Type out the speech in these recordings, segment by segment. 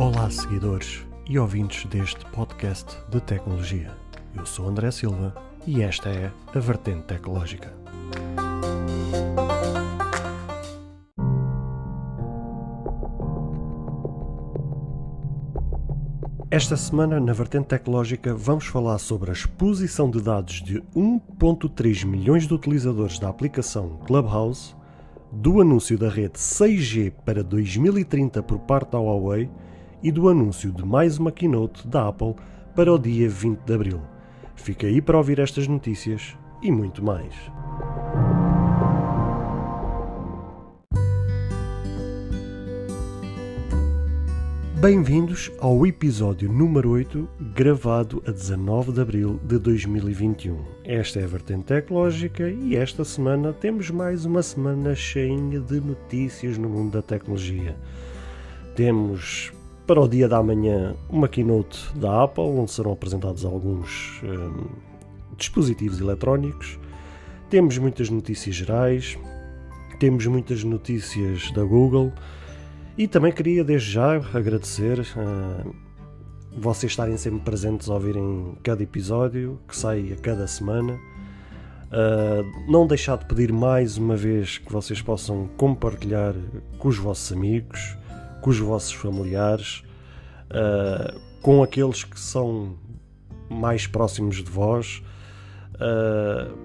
Olá, seguidores e ouvintes deste podcast de tecnologia. Eu sou André Silva e esta é a Vertente Tecnológica. Esta semana, na Vertente Tecnológica, vamos falar sobre a exposição de dados de 1.3 milhões de utilizadores da aplicação Clubhouse, do anúncio da rede 6G para 2030 por parte da Huawei e do anúncio de mais uma keynote da Apple para o dia 20 de abril. Fica aí para ouvir estas notícias e muito mais. Bem-vindos ao episódio número 8, gravado a 19 de abril de 2021. Esta é a Vertente Tecnológica e esta semana temos mais uma semana cheia de notícias no mundo da tecnologia. Temos para o dia da manhã uma keynote da Apple, onde serão apresentados alguns dispositivos eletrónicos. Temos muitas notícias gerais, temos muitas notícias da Google. E também queria desde já agradecer vocês estarem sempre presentes a ouvirem cada episódio que sai a cada semana. Não deixar de pedir mais uma vez que vocês possam compartilhar com os vossos amigos, com os vossos familiares, com aqueles que são mais próximos de vós,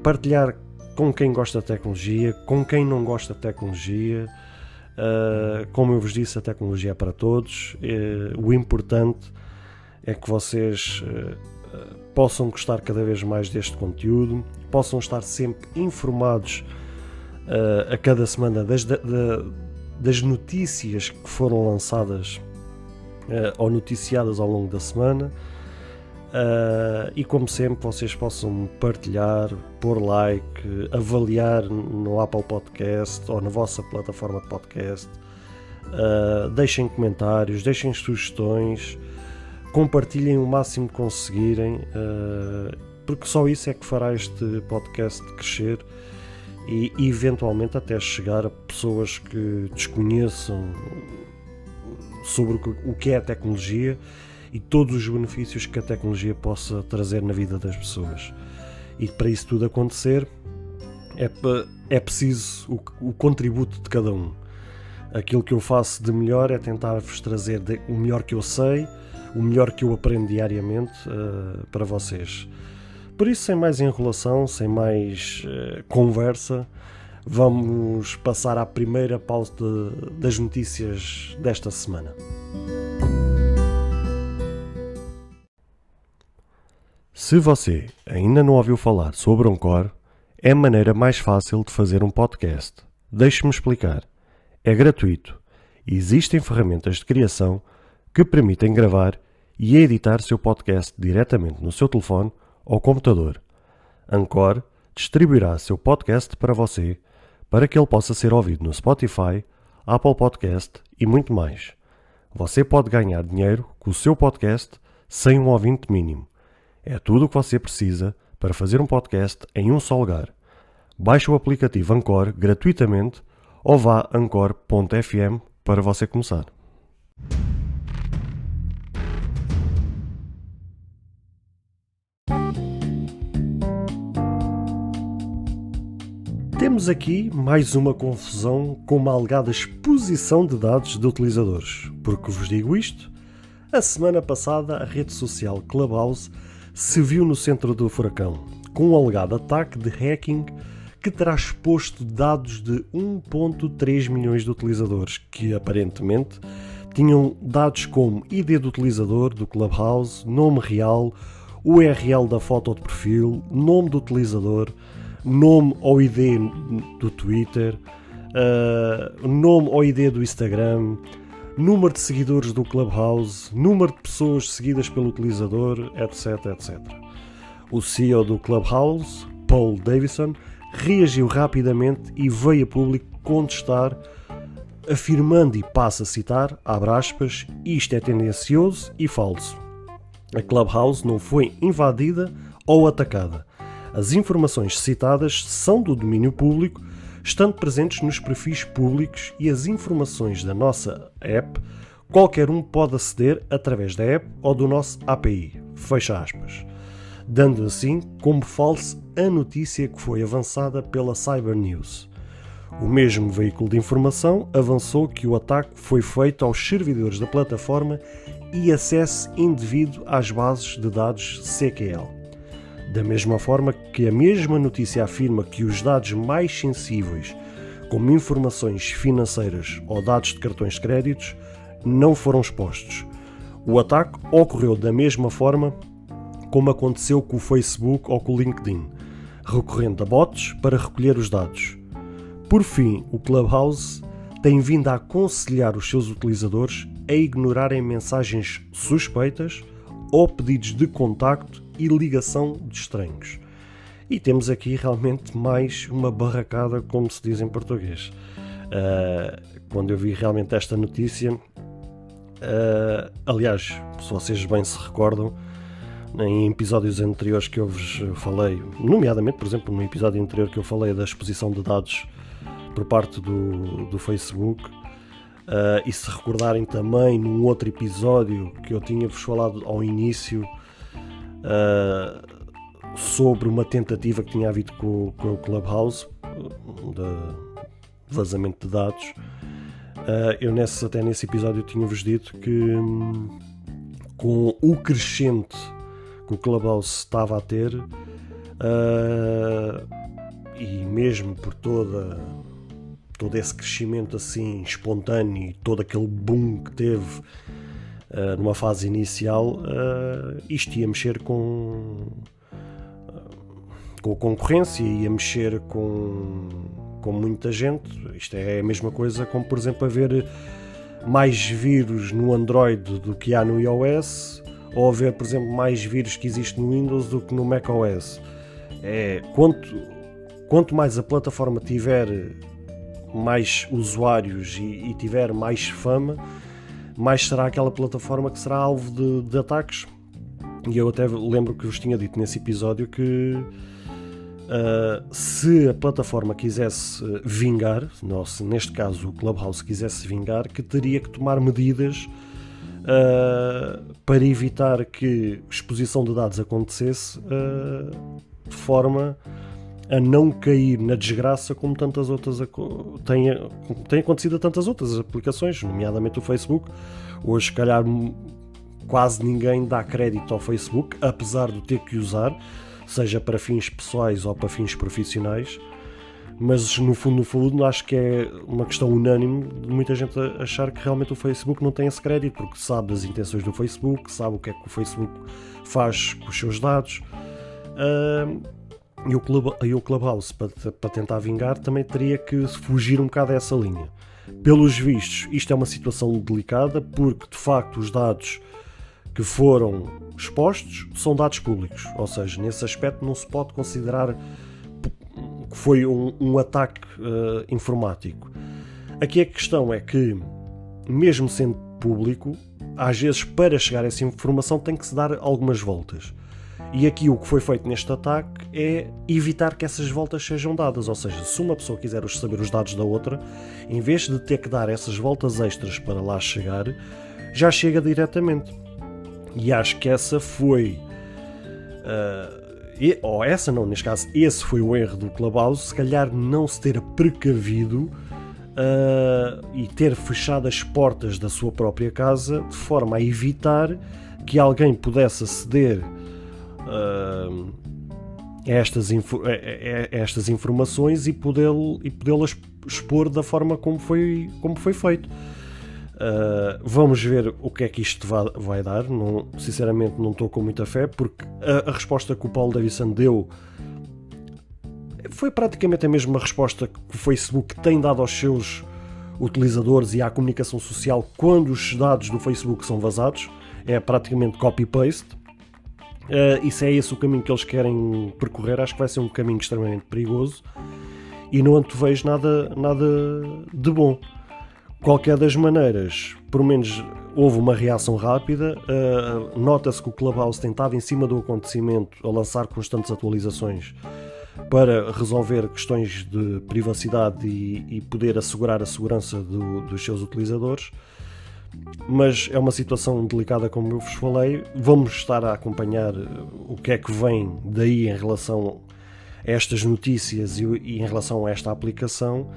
partilhar com quem gosta de tecnologia, com quem não gosta de tecnologia. Como eu vos disse, a tecnologia é para todos. O importante é que vocês possam gostar cada vez mais deste conteúdo, possam estar sempre informados a cada semana das notícias que foram lançadas ou noticiadas ao longo da semana. E como sempre, vocês possam partilhar, pôr like, avaliar no Apple Podcast ou na vossa plataforma de podcast, deixem comentários, deixem sugestões, compartilhem o máximo que conseguirem, porque só isso é que fará este podcast crescer e eventualmente até chegar a pessoas que desconheçam sobre o que é a tecnologia e todos os benefícios que a tecnologia possa trazer na vida das pessoas. E para isso tudo acontecer é preciso o contributo de cada um. Aquilo que eu faço de melhor é tentar-vos trazer o melhor que eu sei, o melhor que eu aprendo diariamente para vocês. Por isso, sem mais enrolação, sem mais conversa, vamos passar à primeira pausa das notícias desta semana. Se você ainda não ouviu falar sobre Anchor, é a maneira mais fácil de fazer um podcast. Deixe-me explicar. É gratuito e existem ferramentas de criação que permitem gravar e editar seu podcast diretamente no seu telefone ou computador. Anchor distribuirá seu podcast para você, para que ele possa ser ouvido no Spotify, Apple Podcast e muito mais. Você pode ganhar dinheiro com o seu podcast sem um ouvinte mínimo. É tudo o que você precisa para fazer um podcast em um só lugar. Baixe o aplicativo Anchor gratuitamente ou vá a anchor.fm para você começar. Temos aqui mais uma confusão com uma alegada exposição de dados de utilizadores. Por que vos digo isto? A semana passada a rede social Clubhouse se viu no centro do furacão, com um alegado ataque de hacking que terá exposto dados de 1.3 milhões de utilizadores, que aparentemente tinham dados como ID do utilizador do Clubhouse, nome real, URL da foto de perfil, nome do utilizador, nome ou ID do Twitter, nome ou ID do Instagram, número de seguidores do Clubhouse, número de pessoas seguidas pelo utilizador, etc, etc. O CEO do Clubhouse, Paul Davison, reagiu rapidamente e veio a público contestar, afirmando, e passo a citar, abre aspas, isto é tendencioso e falso. A Clubhouse não foi invadida ou atacada. As informações citadas são do domínio público, estando presentes nos perfis públicos, e as informações da nossa app qualquer um pode aceder através da app ou do nosso API, fecha aspas, dando assim como falsa a notícia que foi avançada pela Cybernews. O mesmo veículo de informação avançou que o ataque foi feito aos servidores da plataforma e acesso indevido às bases de dados CQL. Da mesma forma que a mesma notícia afirma que os dados mais sensíveis, como informações financeiras ou dados de cartões de créditos, não foram expostos. O ataque ocorreu da mesma forma como aconteceu com o Facebook ou com o LinkedIn, recorrendo a bots para recolher os dados. Por fim, o Clubhouse tem vindo a aconselhar os seus utilizadores a ignorarem mensagens suspeitas ou pedidos de contacto e ligação de estranhos. E temos aqui realmente mais uma barracada, como se diz em português. Quando eu vi realmente esta notícia, aliás, se vocês bem se recordam, em episódios anteriores que eu vos falei, nomeadamente, por exemplo, no episódio anterior que eu falei da exposição de dados por parte do Facebook, e se recordarem também num outro episódio que eu tinha-vos falado ao início sobre uma tentativa que tinha havido com o Clubhouse de vazamento de dados, eu até nesse episódio tinha-vos dito que com o crescente que o Clubhouse estava a ter, e mesmo por todo esse crescimento assim espontâneo e todo aquele boom que teve numa fase inicial, isto ia mexer com a concorrência, ia mexer com muita gente. Isto é a mesma coisa como, por exemplo, haver mais vírus no Android do que há no iOS, ou haver, por exemplo, mais vírus que existe no Windows do que no macOS. Quanto mais a plataforma tiver mais usuários e tiver mais fama, mais será aquela plataforma que será alvo de ataques. E eu até lembro que vos tinha dito nesse episódio que se a plataforma quisesse vingar, neste caso o Clubhouse quisesse vingar, que teria que tomar medidas para evitar que exposição de dados acontecesse de forma a não cair na desgraça como tantas outras tem acontecido a tantas outras aplicações, nomeadamente o Facebook. Hoje, se calhar, quase ninguém dá crédito ao Facebook, apesar de ter que usar, seja para fins pessoais ou para fins profissionais. Mas no fundo acho que é uma questão unânime de muita gente achar que realmente o Facebook não tem esse crédito, porque sabe das intenções do Facebook, sabe o que é que o Facebook faz com os seus dados, e o Clubhouse, para tentar vingar, também teria que fugir um bocado dessa linha. Pelos vistos, isto é uma situação delicada, porque de facto os dados que foram expostos são dados públicos, ou seja, nesse aspecto não se pode considerar que foi um ataque informático. Aqui a questão é que, mesmo sendo público, às vezes para chegar a essa informação tem que se dar algumas voltas. E aqui o que foi feito neste ataque é evitar que essas voltas sejam dadas, ou seja, se uma pessoa quiser saber os dados da outra, em vez de ter que dar essas voltas extras para lá chegar, já chega diretamente. E acho que essa foi... neste caso, esse foi o erro do Clubhouse, se calhar não se ter precavido e ter fechado as portas da sua própria casa de forma a evitar que alguém pudesse aceder a estas informações e podê-las expor da forma como foi feito. Vamos ver o que é que isto vai dar. Sinceramente não estou com muita fé, porque a resposta que o Paul Davidson deu foi praticamente a mesma resposta que o Facebook tem dado aos seus utilizadores e à comunicação social quando os dados do Facebook são vazados. É praticamente copy-paste. E se é esse o caminho que eles querem percorrer, acho que vai ser um caminho extremamente perigoso e não antevejo nada de bom. Qualquer das maneiras, pelo menos houve uma reação rápida. Nota-se que o Clubhouse tem estado em cima do acontecimento a lançar constantes atualizações para resolver questões de privacidade e poder assegurar a segurança dos seus utilizadores. Mas é uma situação delicada, como eu vos falei. Vamos estar a acompanhar o que é que vem daí em relação a estas notícias e em relação a esta aplicação,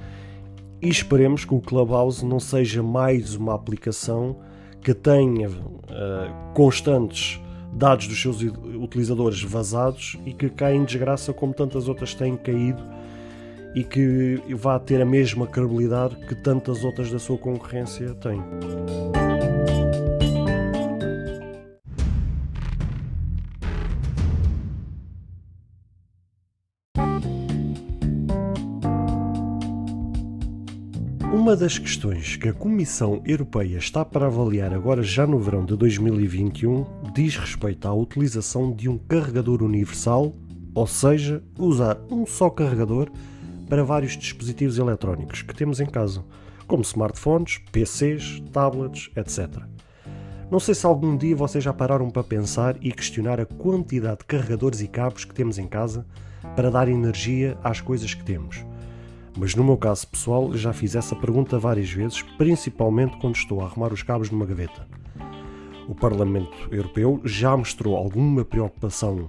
e esperemos que o Clubhouse não seja mais uma aplicação que tenha constantes dados dos seus utilizadores vazados e que caia em desgraça como tantas outras têm caído, e que vá ter a mesma credibilidade que tantas outras da sua concorrência têm. Uma das questões que a Comissão Europeia está para avaliar agora já no verão de 2021 diz respeito à utilização de um carregador universal, ou seja, usar um só carregador para vários dispositivos eletrónicos que temos em casa, como smartphones, PCs, tablets, etc. Não sei se algum dia vocês já pararam para pensar e questionar a quantidade de carregadores e cabos que temos em casa para dar energia às coisas que temos. Mas no meu caso pessoal já fiz essa pergunta várias vezes, principalmente quando estou a arrumar os cabos numa gaveta. O Parlamento Europeu já mostrou alguma preocupação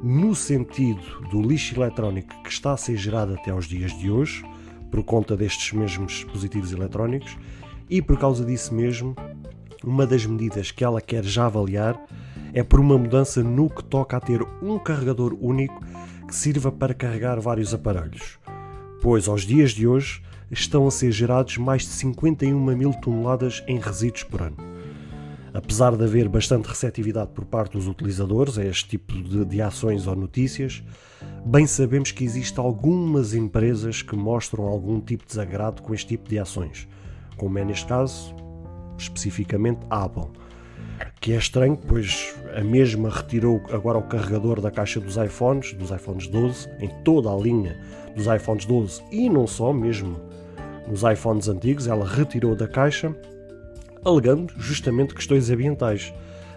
no sentido do lixo eletrónico que está a ser gerado até aos dias de hoje, por conta destes mesmos dispositivos eletrónicos, e por causa disso mesmo, uma das medidas que ela quer já avaliar é por uma mudança no que toca a ter um carregador único que sirva para carregar vários aparelhos, pois aos dias de hoje estão a ser gerados mais de 51 mil toneladas em resíduos por ano. Apesar de haver bastante receptividade por parte dos utilizadores a este tipo de ações ou notícias, bem sabemos que existem algumas empresas que mostram algum tipo de desagrado com este tipo de ações, como é neste caso, especificamente a Apple, que é estranho, pois a mesma retirou agora o carregador da caixa dos iPhones 12, em toda a linha dos iPhones 12 e não só, mesmo nos iPhones antigos, ela retirou da caixa, alegando justamente questões ambientais.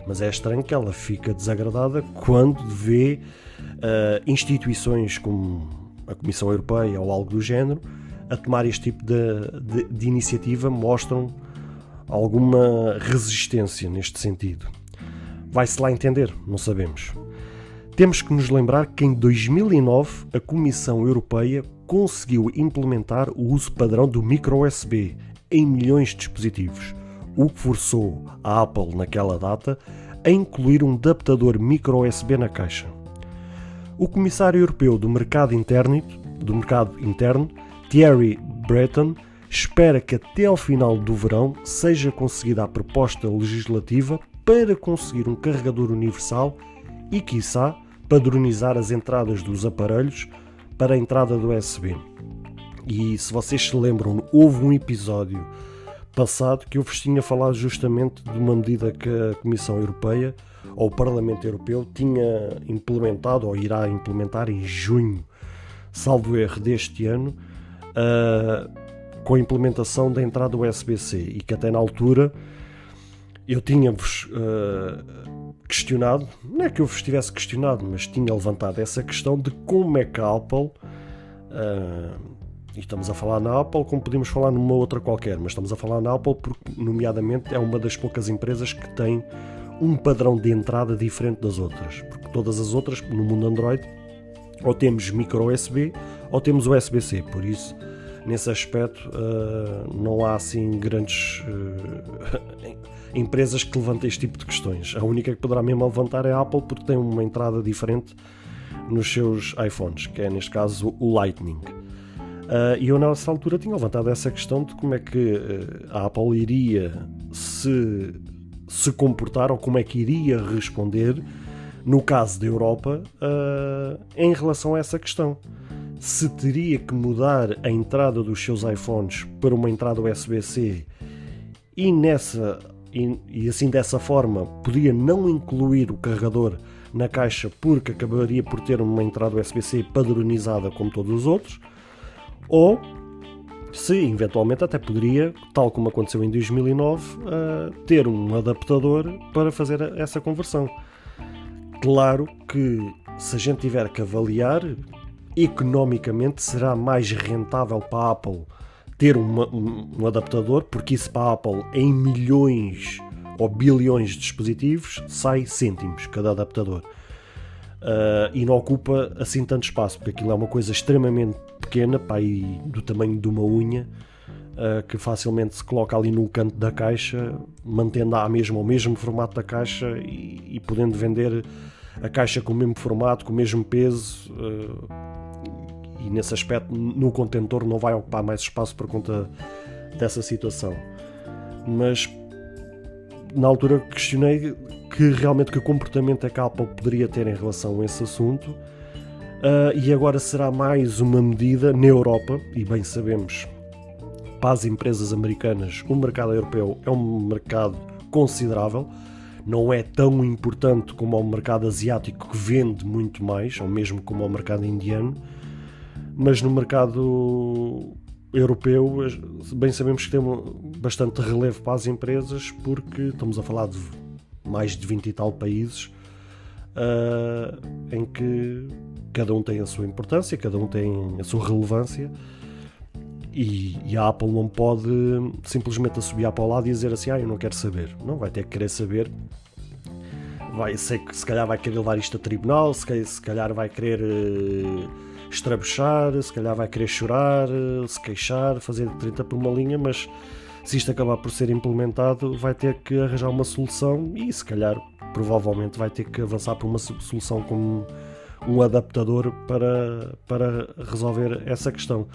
Mas é estranho que ela fica desagradada quando vê instituições como a Comissão Europeia ou algo do género a tomar este tipo de iniciativa, mostram alguma resistência neste sentido. Vai-se lá entender, não sabemos. Temos que nos lembrar que em 2009 a Comissão Europeia conseguiu implementar o uso padrão do micro USB em milhões de dispositivos, o que forçou a Apple naquela data a incluir um adaptador micro USB na caixa. O Comissário Europeu do Mercado Interno, Thierry Breton, espera que até ao final do verão seja conseguida a proposta legislativa para conseguir um carregador universal e, quiçá, padronizar as entradas dos aparelhos para a entrada do USB. E se vocês se lembram, houve um episódio passado que eu vos tinha falado justamente de uma medida que a Comissão Europeia ou o Parlamento Europeu tinha implementado ou irá implementar em junho, salvo erro, deste ano, com a implementação da entrada USB-C, e que até na altura eu tinha-vos questionado, não é que eu vos tivesse questionado, mas tinha levantado essa questão de como é que a Apple, e estamos a falar na Apple como podemos falar numa outra qualquer, mas estamos a falar na Apple porque, nomeadamente, é uma das poucas empresas que tem um padrão de entrada diferente das outras, porque todas as outras, no mundo Android, ou temos micro USB ou temos USB-C, por isso, nesse aspecto, não há assim grandes empresas que levantem este tipo de questões. A única que poderá mesmo levantar é a Apple, porque tem uma entrada diferente nos seus iPhones, que é neste caso o Lightning. E eu nessa altura tinha levantado essa questão de como é que a Apple iria se comportar, ou como é que iria responder no caso da Europa em relação a essa questão. Se teria que mudar a entrada dos seus iPhones para uma entrada USB-C e assim dessa forma podia não incluir o carregador na caixa porque acabaria por ter uma entrada USB-C padronizada como todos os outros, ou se eventualmente até poderia, tal como aconteceu em 2009, ter um adaptador para fazer essa conversão. Claro que se a gente tiver que avaliar, economicamente será mais rentável para a Apple ter um adaptador, porque isso para a Apple, em milhões ou bilhões de dispositivos, sai cêntimos cada adaptador. E não ocupa assim tanto espaço, porque aquilo é uma coisa extremamente pequena, para aí do tamanho de uma unha, que facilmente se coloca ali no canto da caixa, mantendo o mesmo formato da caixa e podendo vender a caixa com o mesmo formato, com o mesmo peso, e nesse aspecto no contentor não vai ocupar mais espaço por conta dessa situação. Mas na altura questionei que comportamento é que a Apple poderia ter em relação a esse assunto, e agora será mais uma medida na Europa, e bem sabemos, para as empresas americanas o mercado europeu é um mercado considerável, não é tão importante como o mercado asiático, que vende muito mais, ou mesmo como o mercado indiano, mas no mercado europeu bem sabemos que tem bastante relevo para as empresas, porque estamos a falar de mais de 20 e tal países, em que cada um tem a sua importância, cada um tem a sua relevância, e a Apple não pode simplesmente subir para o lado e dizer assim, eu não quero saber. Não, vai ter que querer saber. Se calhar vai querer levar isto a tribunal, se calhar vai querer estrabuchar, se calhar vai querer chorar, se queixar, fazer 30 por uma linha, mas se isto acabar por ser implementado, vai ter que arranjar uma solução e se calhar, provavelmente, vai ter que avançar por uma solução como um adaptador para resolver essa questão.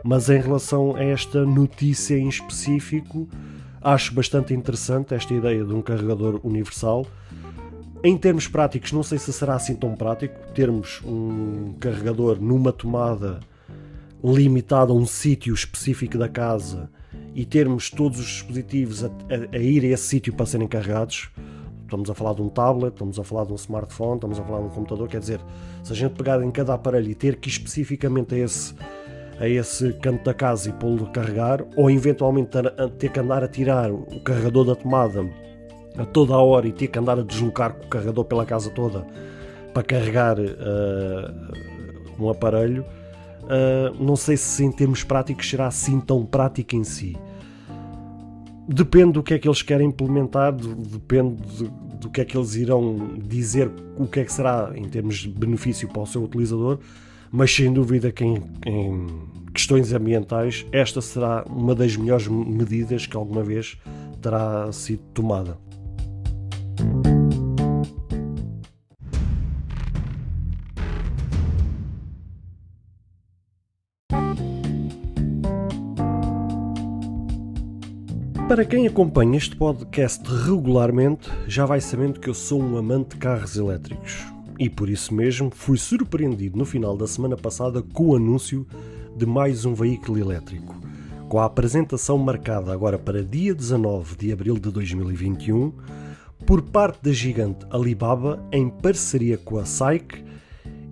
Mas em relação a esta notícia em específico, acho bastante interessante esta ideia de um carregador universal. Em termos práticos, não sei se será assim tão prático termos um carregador numa tomada limitada a um sítio específico da casa e termos todos os dispositivos a ir a esse sítio para serem carregados. Estamos a falar de um tablet, estamos a falar de um smartphone, estamos a falar de um computador. Quer dizer, se a gente pegar em cada aparelho e ter que ir especificamente a esse canto da casa e pô-lo a carregar, ou eventualmente ter que andar a tirar o carregador da tomada a toda a hora e ter que andar a deslocar o carregador pela casa toda para carregar um aparelho, não sei se em termos práticos será assim tão prático em si. Depende do que é que eles querem implementar, depende do que é que eles irão dizer, o que é que será em termos de benefício para o seu utilizador, mas sem dúvida que em questões ambientais esta será uma das melhores medidas que alguma vez terá sido tomada. Para quem acompanha este podcast regularmente, já vai sabendo que eu sou um amante de carros elétricos. E por isso mesmo fui surpreendido no final da semana passada com o anúncio de mais um veículo elétrico, com a apresentação marcada agora para dia 19 de abril de 2021, por parte da gigante Alibaba, em parceria com a SAIC,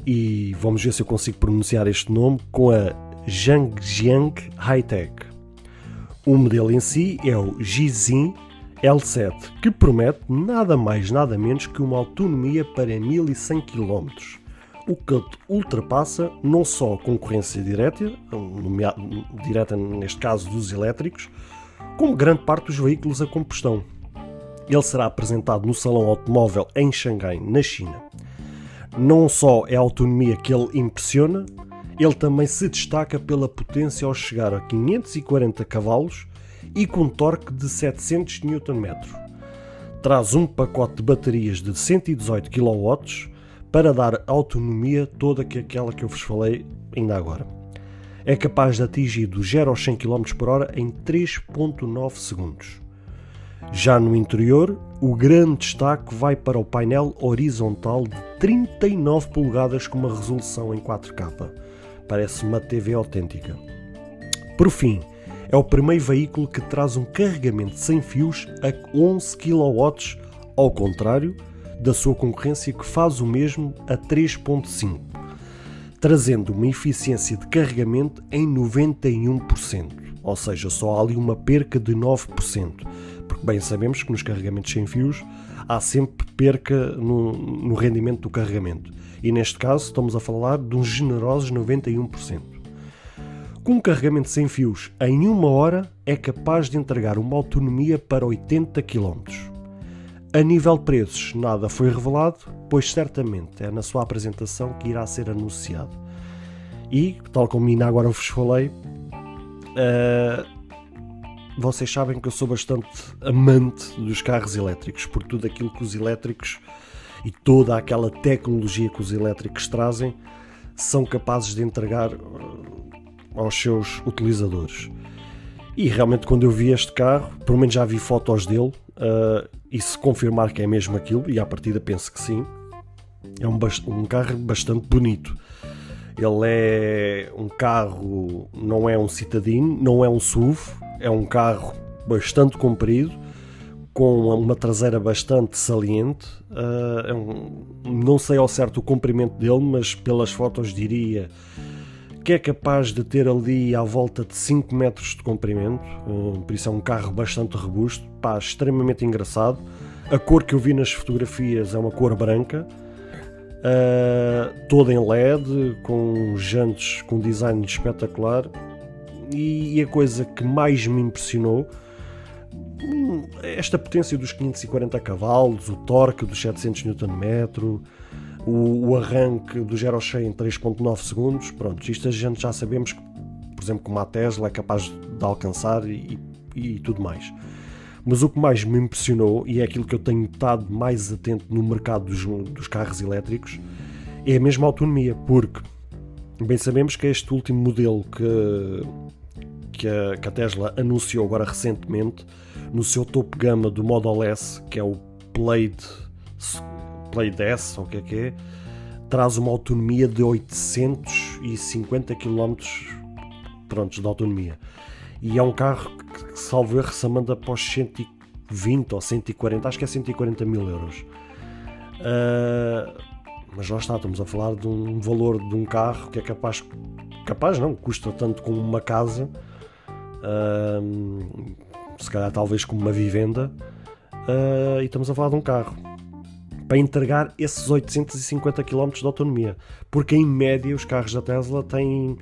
e vamos ver se eu consigo pronunciar este nome, com a Zhangjiang High-Tech. O modelo em si é o Gzin L7, que promete nada mais nada menos que uma autonomia para 1100 km, o que ultrapassa não só a concorrência direta neste caso dos elétricos, como grande parte dos veículos a combustão. Ele será apresentado no Salão Automóvel em Xangai, na China. Não só é a autonomia que ele impressiona, ele também se destaca pela potência ao chegar a 540 cavalos e com torque de 700 Nm. Traz um pacote de baterias de 118 kW para dar a autonomia toda aquela que eu vos falei ainda agora. É capaz de atingir do 0 aos 100 km por hora em 3.9 segundos. Já no interior, o grande destaque vai para o painel horizontal de 39 polegadas com uma resolução em 4K. Parece uma TV autêntica. Por fim, é o primeiro veículo que traz um carregamento sem fios a 11 kW, ao contrário da sua concorrência que faz o mesmo a 3.5, trazendo uma eficiência de carregamento em 91%, ou seja, só há ali uma perca de 9%, porque bem sabemos que nos carregamentos sem fios há sempre perca no rendimento do carregamento. E neste caso estamos a falar de uns generosos 91%. com carregamento sem fios em 1 hora é capaz de entregar uma autonomia para 80 km. A nível de preços, nada foi revelado, pois certamente é na sua apresentação que irá ser anunciado. E, tal como ainda agora vos falei, vocês sabem que eu sou bastante amante dos carros elétricos, por tudo aquilo que os elétricos e toda aquela tecnologia que os elétricos trazem são capazes de entregar aos seus utilizadores. E realmente, quando eu vi este carro, pelo menos já vi fotos dele, e se confirmar que é mesmo aquilo, e à partida penso que sim, é um carro bastante bonito. Ele é um carro, não é um citadino, não é um SUV, é um carro bastante comprido, com uma traseira bastante saliente. Não sei ao certo o comprimento dele, mas pelas fotos diria que é capaz de ter ali à volta de 5 metros de comprimento, por isso é um carro bastante robusto, extremamente engraçado. A cor que eu vi nas fotografias é uma cor branca, toda em LED, com jantes com design espetacular. E a coisa que mais me impressionou, esta potência dos 540 cavalos, o torque dos 700 Nm, o arranque do 0 ao 100 em 3.9 segundos, pronto, isto a gente já sabemos que, por exemplo, como a Tesla é capaz de alcançar e tudo mais. Mas o que mais me impressionou, e é aquilo que eu tenho estado mais atento no mercado dos carros elétricos, é a mesma autonomia, porque bem sabemos que este último modelo que a Tesla anunciou agora recentemente, no seu topo de gama do Model S, que é o Plaid S, ou o que é, traz uma autonomia de 850 km de autonomia. E é um carro que, salvo erro, se manda após 120 ou 140, acho que é 140 mil euros. Mas lá está, estamos a falar de um valor de um carro que é capaz não, custa tanto como uma casa, se calhar talvez como uma vivenda, e estamos a falar de um carro para entregar esses 850 km de autonomia, porque em média os carros da Tesla têm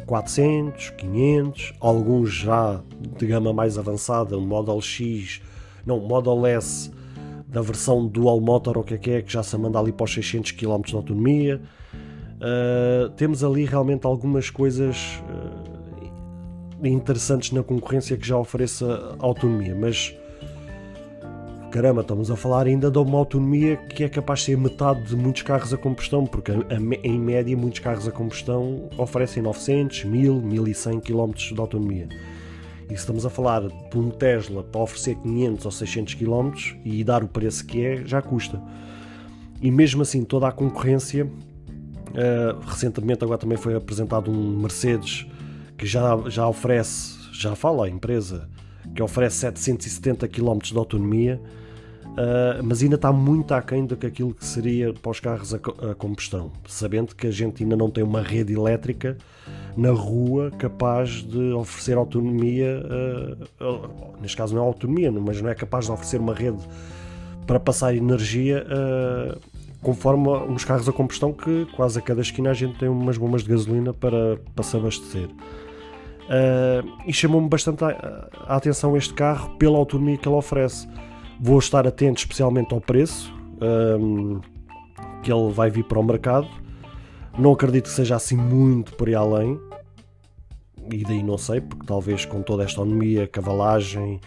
400, 500, alguns já de gama mais avançada, o Model S da versão Dual Motor, ou o que já se manda ali para os 600 km de autonomia. Temos ali realmente algumas coisas interessantes na concorrência que já ofereça autonomia, mas caramba, estamos a falar ainda de uma autonomia que é capaz de ser metade de muitos carros a combustão, porque em média muitos carros a combustão oferecem 900, 1000, 1100 km de autonomia. E se estamos a falar de um Tesla para oferecer 500 ou 600 km e dar o preço que é, já custa. E mesmo assim toda a concorrência, recentemente agora também foi apresentado um Mercedes que já oferece, já fala a empresa, que oferece 770 km de autonomia, mas ainda está muito aquém do que aquilo que seria para os carros a combustão, sabendo que a gente ainda não tem uma rede elétrica na rua capaz de oferecer autonomia, neste caso não é autonomia, mas não é capaz de oferecer uma rede para passar energia conforme uns carros a combustão, que quase a cada esquina a gente tem umas bombas de gasolina para se abastecer. E chamou-me bastante a atenção este carro pela autonomia que ele oferece. Vou estar atento especialmente ao preço que ele vai vir para o mercado. Não acredito que seja assim muito por aí além, e daí não sei, porque talvez com toda esta autonomia, cavalagem,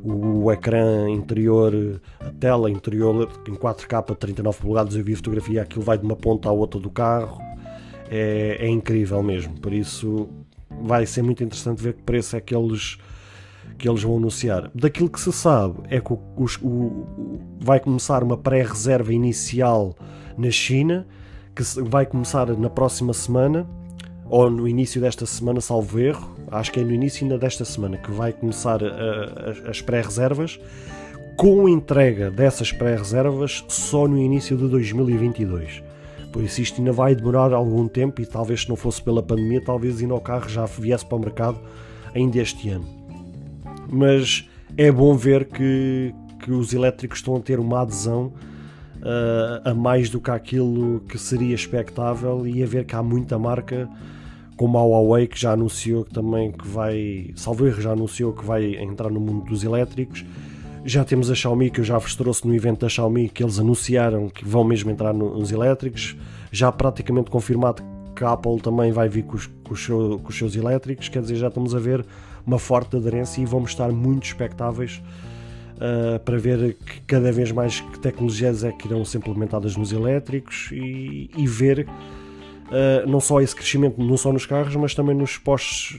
o ecrã interior, a tela interior em 4K de 39 polegadas, eu vi a fotografia, aquilo vai de uma ponta à outra do carro, é incrível mesmo. Por isso vai ser muito interessante ver que preço é que eles vão anunciar. Daquilo que se sabe é que vai começar uma pré-reserva inicial na China, que vai começar na próxima semana, ou no início desta semana, salvo erro. Acho que é no início ainda desta semana que vai começar as pré-reservas, com entrega dessas pré-reservas só no início de 2022. Por isso isto ainda vai demorar algum tempo, e talvez, se não fosse pela pandemia, talvez ainda o carro já viesse para o mercado ainda este ano. Mas é bom ver que os elétricos estão a ter uma adesão a mais do que aquilo que seria expectável, e a ver que há muita marca como a Huawei, que já anunciou também que vai, salvo erro, já anunciou que vai entrar no mundo dos elétricos. Já temos a Xiaomi, que eu já vos trouxe no evento da Xiaomi, que eles anunciaram que vão mesmo entrar nos elétricos. Já praticamente confirmado que a Apple também vai vir com os seus elétricos. Quer dizer, já estamos a ver uma forte aderência e vamos estar muito expectáveis para ver que cada vez mais que tecnologias é que irão ser implementadas nos elétricos e ver não só esse crescimento, não só nos carros, mas também nos postos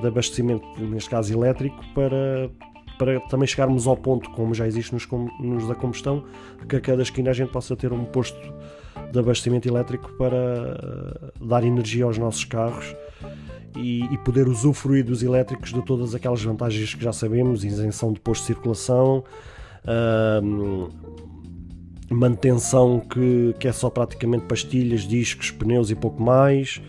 de abastecimento, neste caso elétrico, para também chegarmos ao ponto, como já existe nos da combustão, que a cada esquina a gente possa ter um posto de abastecimento elétrico para dar energia aos nossos carros e poder usufruir dos elétricos, de todas aquelas vantagens que já sabemos: isenção de posto de circulação, manutenção que é só praticamente pastilhas, discos, pneus e pouco mais,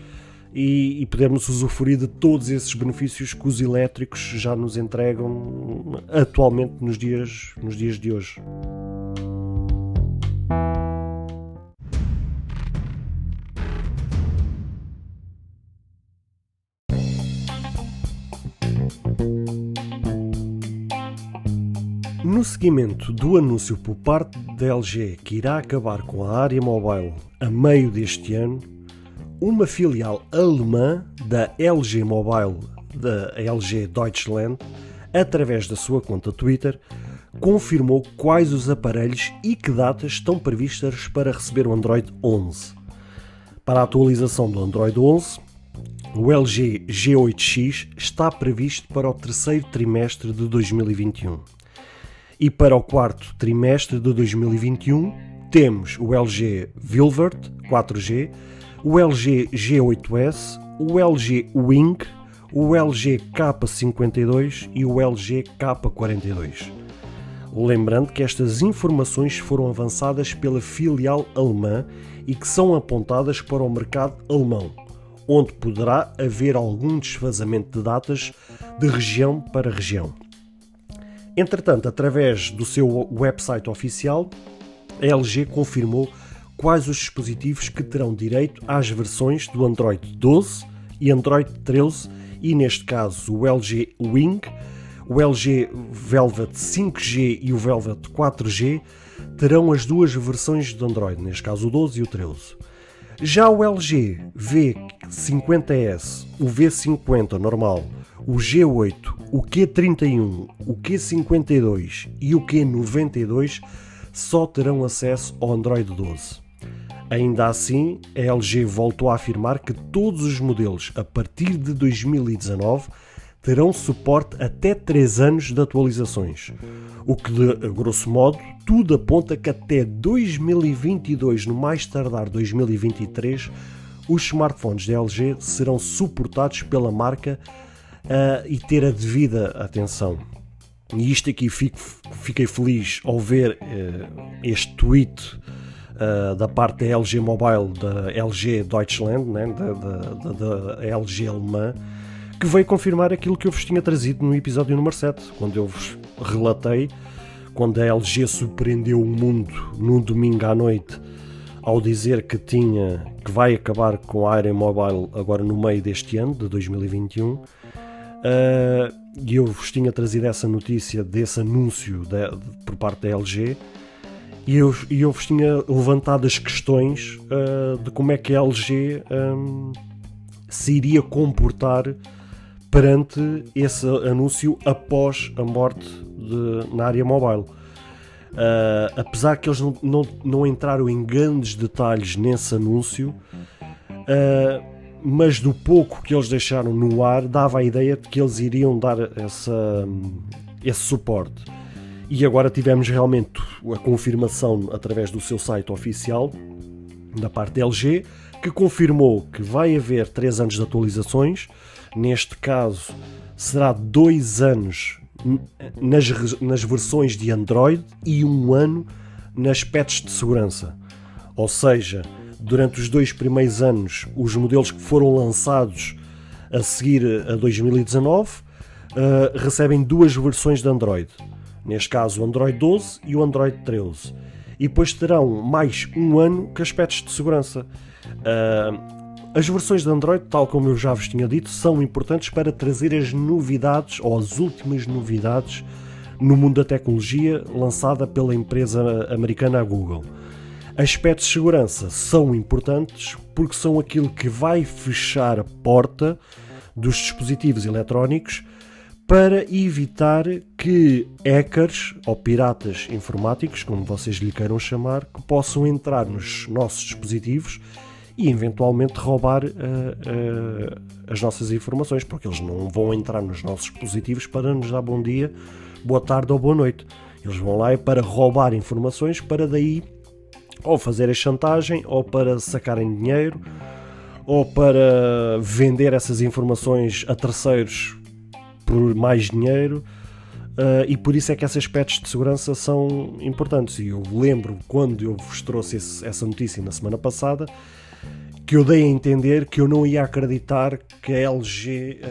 e podermos usufruir de todos esses benefícios que os elétricos já nos entregam atualmente nos dias de hoje. No seguimento do anúncio por parte da LG que irá acabar com a área mobile a meio deste ano, uma filial alemã da LG Mobile, da LG Deutschland, através da sua conta Twitter, confirmou quais os aparelhos e que datas estão previstas para receber o Android 11. Para a atualização do Android 11, o LG G8X está previsto para o terceiro trimestre de 2021. E para o quarto trimestre de 2021 temos o LG Vilvert 4G, o LG G8S, o LG Wing, o LG K52 e o LG K42. Lembrando que estas informações foram avançadas pela filial alemã e que são apontadas para o mercado alemão, onde poderá haver algum desfazamento de datas de região para região. Entretanto, através do seu website oficial, a LG confirmou quais os dispositivos que terão direito às versões do Android 12 e Android 13 e, neste caso, o LG Wing, o LG Velvet 5G e o Velvet 4G terão as duas versões do Android, neste caso o 12 e o 13. Já o LG V50S, o V50 normal, o G8, o Q31, o Q52 e o Q92 só terão acesso ao Android 12. Ainda assim, a LG voltou a afirmar que todos os modelos a partir de 2019 terão suporte até 3 anos de atualizações, o que, de grosso modo, tudo aponta que até 2022, no mais tardar 2023, os smartphones da LG serão suportados pela marca e ter a devida atenção. E isto aqui fiquei feliz ao ver este tweet da parte da LG Mobile, da LG Deutschland, né, da LG alemã, que veio confirmar aquilo que eu vos tinha trazido no episódio número 7, quando eu vos relatei, quando a LG surpreendeu o mundo num domingo à noite ao dizer que vai acabar com a área mobile agora no meio deste ano, de 2021. E eu vos tinha trazido essa notícia desse anúncio por parte da LG e eu vos tinha levantado as questões de como é que a LG se iria comportar perante esse anúncio após a morte na área mobile. Apesar que eles não entraram em grandes detalhes nesse anúncio, mas do pouco que eles deixaram no ar dava a ideia de que eles iriam dar esse suporte. E agora tivemos realmente a confirmação através do seu site oficial, da parte da LG, que confirmou que vai haver 3 anos de atualizações. Neste caso será 2 anos nas versões de Android e 1 ano nas patches de segurança. Ou seja, durante os 2 primeiros anos, os modelos que foram lançados a seguir a 2019 recebem 2 versões de Android. Neste caso o Android 12 e o Android 13. E depois terão mais 1 ano com as patches de segurança. As versões de Android, tal como eu já vos tinha dito, são importantes para trazer as novidades ou as últimas novidades no mundo da tecnologia lançada pela empresa americana Google. Aspectos de segurança são importantes porque são aquilo que vai fechar a porta dos dispositivos eletrónicos para evitar que hackers ou piratas informáticos, como vocês lhe queiram chamar, que possam entrar nos nossos dispositivos e eventualmente roubar as nossas informações, porque eles não vão entrar nos nossos dispositivos para nos dar bom dia, boa tarde ou boa noite. Eles vão lá para roubar informações, para daí ou fazer a chantagem, ou para sacarem dinheiro, ou para vender essas informações a terceiros por mais dinheiro, e por isso é que esses aspectos de segurança são importantes. E eu lembro, quando eu vos trouxe essa notícia na semana passada, que eu dei a entender que eu não ia acreditar que a LG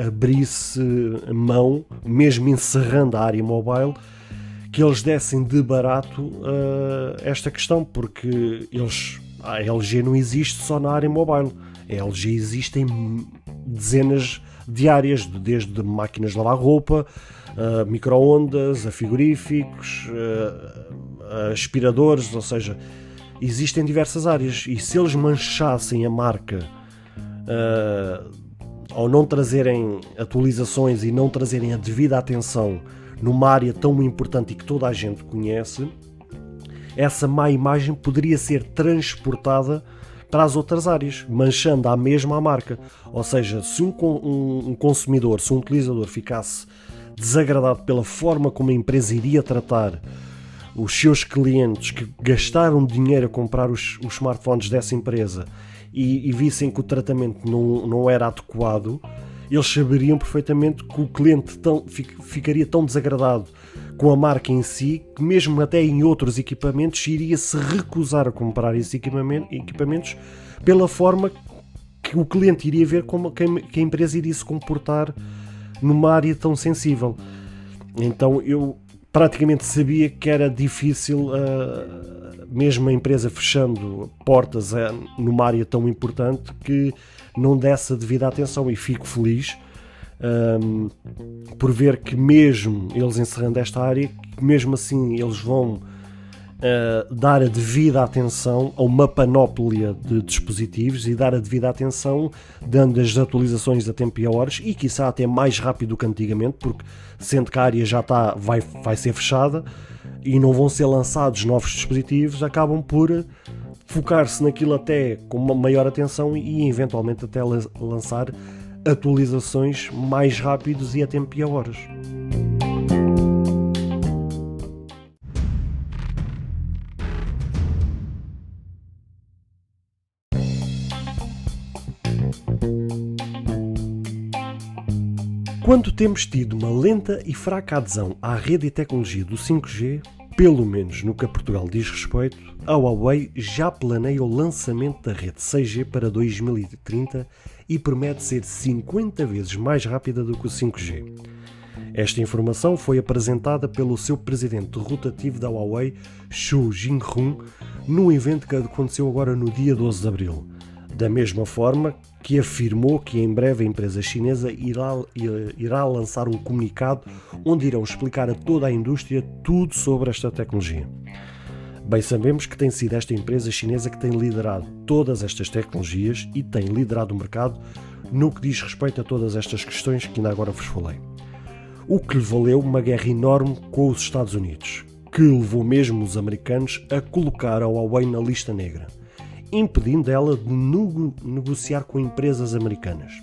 abrisse mão, mesmo encerrando a área mobile, que eles dessem de barato esta questão, porque a LG não existe só na área mobile. A LG existe em dezenas de áreas, desde máquinas de lavar roupa, micro-ondas, a frigoríficos, aspiradores, ou seja, existem diversas áreas. E se eles manchassem a marca ao não trazerem atualizações e não trazerem a devida atenção numa área tão importante e que toda a gente conhece, essa má imagem poderia ser transportada para as outras áreas, manchando à mesma a marca. Ou seja, se um consumidor, se um utilizador ficasse desagradado pela forma como a empresa iria tratar os seus clientes que gastaram dinheiro a comprar os smartphones dessa empresa e vissem que o tratamento não era adequado, eles saberiam perfeitamente que o cliente ficaria tão desagradado com a marca em si, que mesmo até em outros equipamentos iria se recusar a comprar esses equipamentos pela forma que o cliente iria ver como que a empresa iria se comportar numa área tão sensível. Então eu praticamente sabia que era difícil, mesmo a empresa fechando portas numa área tão importante, que não desse a devida atenção, e fico feliz por ver que mesmo eles encerrando esta área, que mesmo assim eles vão dar a devida atenção a uma panóplia de dispositivos e dar a devida atenção, dando as atualizações a tempo e a horas, e quiçá até mais rápido do que antigamente, porque sendo que a área já vai ser fechada e não vão ser lançados novos dispositivos, acabam por focar-se naquilo até com uma maior atenção e eventualmente até lançar atualizações mais rápidos e a tempo e a horas. Quando temos tido uma lenta e fraca adesão à rede e tecnologia do 5G, pelo menos no que a Portugal diz respeito, a Huawei já planeia o lançamento da rede 6G para 2030 e promete ser 50 vezes mais rápida do que o 5G. Esta informação foi apresentada pelo seu presidente rotativo da Huawei, Xu Jinhong, num evento que aconteceu agora no dia 12 de abril. Da mesma forma que afirmou que em breve a empresa chinesa irá lançar um comunicado onde irão explicar a toda a indústria tudo sobre esta tecnologia. Bem sabemos que tem sido esta empresa chinesa que tem liderado todas estas tecnologias e tem liderado o mercado no que diz respeito a todas estas questões que ainda agora vos falei. O que lhe valeu uma guerra enorme com os Estados Unidos, que levou mesmo os americanos a colocar a Huawei na lista negra, impedindo ela de negociar com empresas americanas.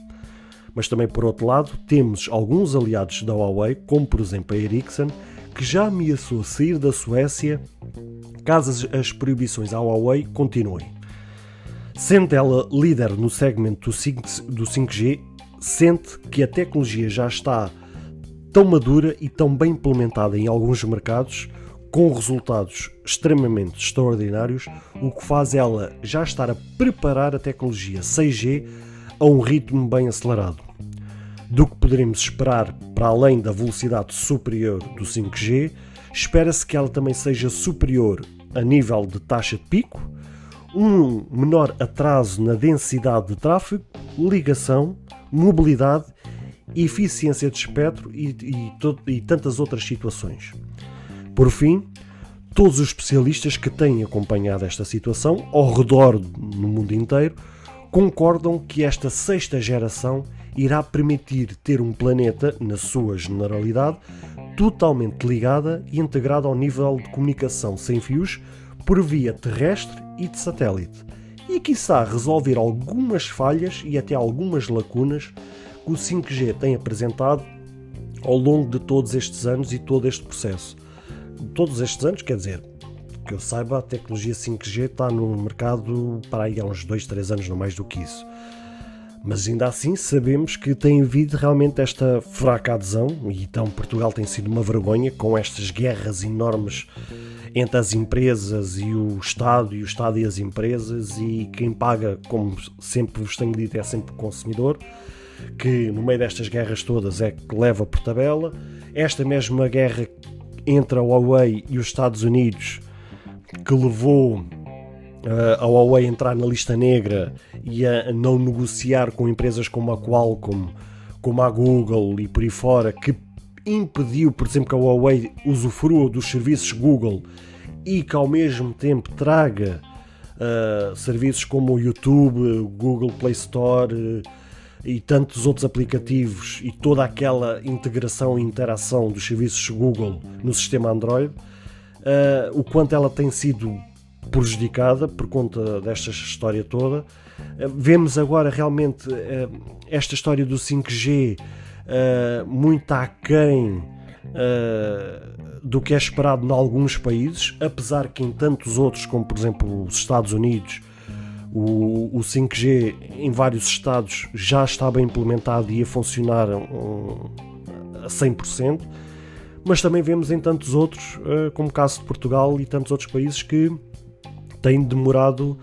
Mas também, por outro lado, temos alguns aliados da Huawei, como por exemplo a Ericsson, que já ameaçou sair da Suécia caso as proibições à Huawei continuem. Sendo ela líder no segmento do 5G, sente que a tecnologia já está tão madura e tão bem implementada em alguns mercados, com resultados extremamente extraordinários, o que faz ela já estar a preparar a tecnologia 6G a um ritmo bem acelerado. Do que poderemos esperar para além da velocidade superior do 5G, espera-se que ela também seja superior a nível de taxa de pico, um menor atraso na densidade de tráfego, ligação, mobilidade, eficiência de espectro e tantas outras situações. Por fim, todos os especialistas que têm acompanhado esta situação ao redor no mundo inteiro concordam que esta sexta geração irá permitir ter um planeta, na sua generalidade, totalmente ligada e integrada ao nível de comunicação sem fios por via terrestre e de satélite, e quiçá resolver algumas falhas e até algumas lacunas que o 5G tem apresentado ao longo de todos estes anos e todo este processo. Todos estes anos, quer dizer, que eu saiba, a tecnologia 5G está no mercado para aí há uns 2, 3 anos, não mais do que isso. Mas ainda assim sabemos que tem havido realmente esta fraca adesão, e então Portugal tem sido uma vergonha com estas guerras enormes entre as empresas e o Estado e as empresas, e quem paga, como sempre vos tenho dito, é sempre o consumidor, que no meio destas guerras todas é que leva por tabela. Esta mesma guerra entre a Huawei e os Estados Unidos, que levou a Huawei a entrar na lista negra e a não negociar com empresas como a Qualcomm, como a Google e por aí fora, que impediu, por exemplo, que a Huawei usufrua dos serviços Google e que ao mesmo tempo traga serviços como o YouTube, Google Play Store e tantos outros aplicativos e toda aquela integração e interação dos serviços Google no sistema Android, o quanto ela tem sido prejudicada por conta desta história toda. Vemos agora realmente esta história do 5G muito aquém do que é esperado em alguns países, apesar que em tantos outros, como por exemplo os Estados Unidos, o 5G em vários estados já está bem implementado e a funcionar a 100%, mas também vemos em tantos outros, como o caso de Portugal e tantos outros países, que têm demorado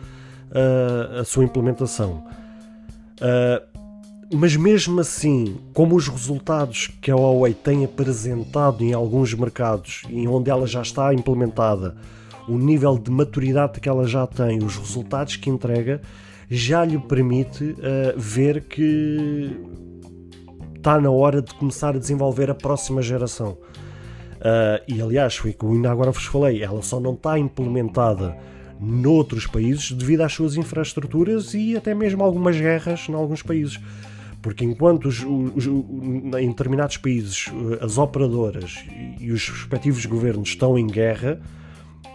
a sua implementação. Mas mesmo assim, como os resultados que a Huawei tem apresentado em alguns mercados e onde ela já está implementada, o nível de maturidade que ela já tem, os resultados que entrega, já lhe permite ver que está na hora de começar a desenvolver a próxima geração. E aliás, foi o que eu ainda agora vos falei, ela só não está implementada noutros países devido às suas infraestruturas e até mesmo algumas guerras em alguns países. Porque enquanto em determinados países as operadoras e os respectivos governos estão em guerra,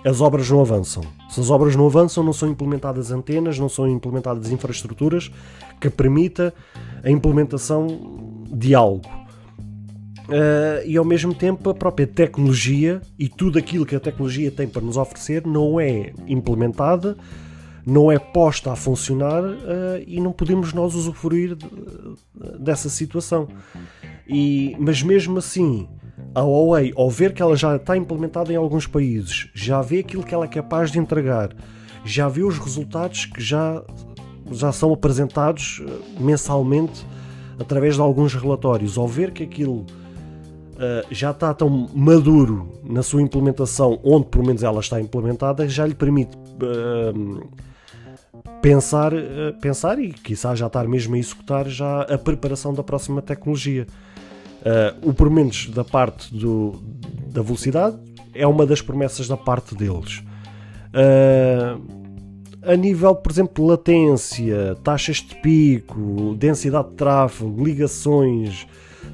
as obras não avançam. Se as obras não avançam, não são implementadas antenas, não são implementadas infraestruturas que permita a implementação de algo. E ao mesmo tempo a própria tecnologia e tudo aquilo que a tecnologia tem para nos oferecer não é implementada, não é posta a funcionar, e não podemos nós usufruir dessa situação. Mas mesmo assim, a Huawei, ao ver que ela já está implementada em alguns países, já vê aquilo que ela é capaz de entregar, já vê os resultados que já são apresentados mensalmente através de alguns relatórios, ao ver que aquilo já está tão maduro na sua implementação, onde pelo menos ela está implementada, já lhe permite pensar e quiçá já estar mesmo a executar já a preparação da próxima tecnologia. Pelo menos da parte da velocidade é uma das promessas da parte deles. A nível, por exemplo, de latência, taxas de pico, densidade de tráfego, ligações,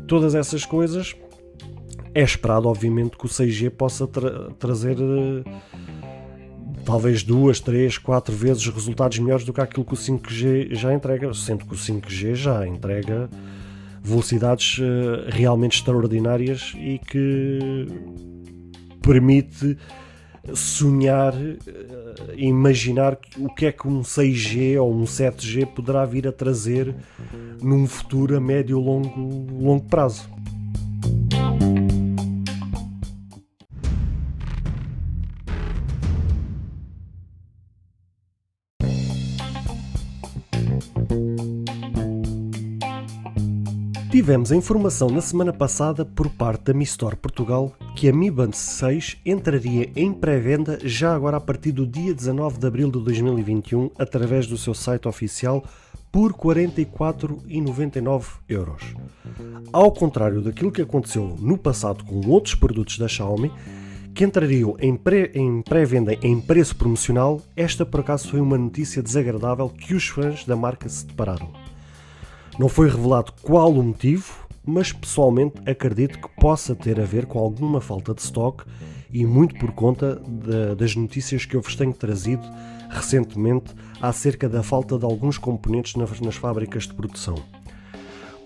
todas essas coisas, é esperado obviamente que o 6G possa trazer talvez 2, 3, 4 vezes resultados melhores do que aquilo que o 5G já entrega, sendo que o 5G já entrega velocidades realmente extraordinárias e que permite sonhar, imaginar o que é que um 6G ou um 7G poderá vir a trazer num futuro a médio e longo prazo. tivemos a informação na semana passada por parte da Mi Store Portugal que a Mi Band 6 entraria em pré-venda já agora a partir do dia 19 de abril de 2021 através do seu site oficial por 44,99€. Ao contrário daquilo que aconteceu no passado com outros produtos da Xiaomi, que entrariam em pré-venda em preço promocional, esta por acaso foi uma notícia desagradável que os fãs da marca se depararam. Não foi revelado qual o motivo, mas pessoalmente acredito que possa ter a ver com alguma falta de stock e muito por conta das notícias que eu vos tenho trazido recentemente acerca da falta de alguns componentes nas fábricas de produção.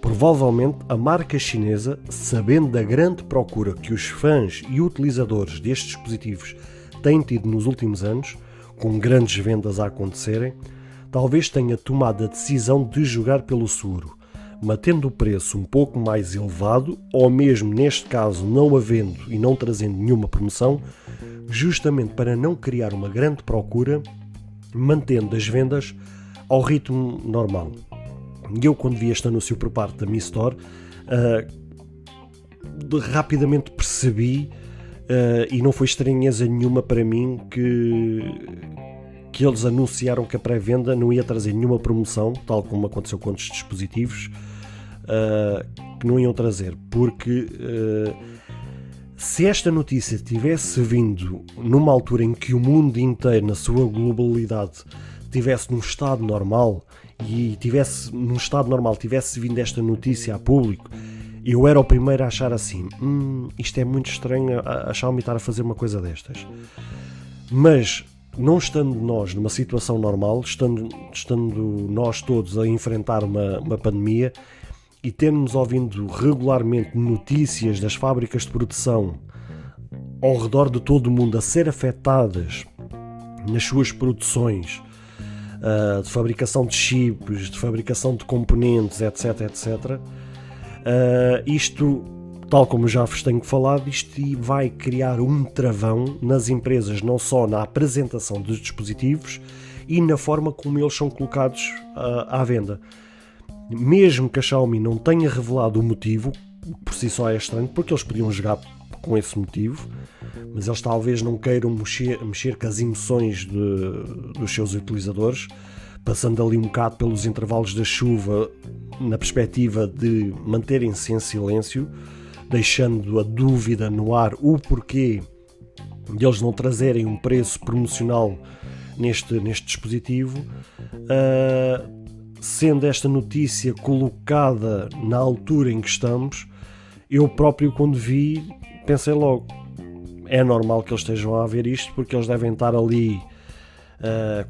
Provavelmente a marca chinesa, sabendo da grande procura que os fãs e utilizadores destes dispositivos têm tido nos últimos anos, com grandes vendas a acontecerem, talvez tenha tomado a decisão de jogar pelo seguro, mantendo o preço um pouco mais elevado, ou mesmo neste caso não havendo e não trazendo nenhuma promoção, justamente para não criar uma grande procura, mantendo as vendas ao ritmo normal. E eu, quando vi este anúncio por parte da Mi Store, rapidamente percebi, e não foi estranheza nenhuma para mim, que eles anunciaram que a pré-venda não ia trazer nenhuma promoção, tal como aconteceu com outros dispositivos, que não iam trazer, porque se esta notícia tivesse vindo numa altura em que o mundo inteiro, na sua globalidade, tivesse num estado normal, e tivesse vindo esta notícia a público, eu era o primeiro a achar assim, isto é muito estranho a Xiaomi estar a fazer uma coisa destas. Mas não estando nós numa situação normal, estando nós todos a enfrentar uma pandemia e tendo-nos ouvindo regularmente notícias das fábricas de produção ao redor de todo o mundo a ser afetadas nas suas produções, de fabricação de chips, de fabricação de componentes, etc, etc, isto, tal como já vos tenho falado, isto vai criar um travão nas empresas, não só na apresentação dos dispositivos e na forma como eles são colocados à venda. Mesmo que a Xiaomi não tenha revelado o motivo, por si só é estranho, porque eles podiam jogar com esse motivo, mas eles talvez não queiram mexer com as emoções dos seus utilizadores, passando ali um bocado pelos intervalos da chuva na perspectiva de manterem-se em silêncio, deixando a dúvida no ar o porquê de eles não trazerem um preço promocional neste dispositivo, sendo esta notícia colocada na altura em que estamos. Eu próprio, quando vi, pensei logo, é normal que eles estejam a ver isto, porque eles devem estar ali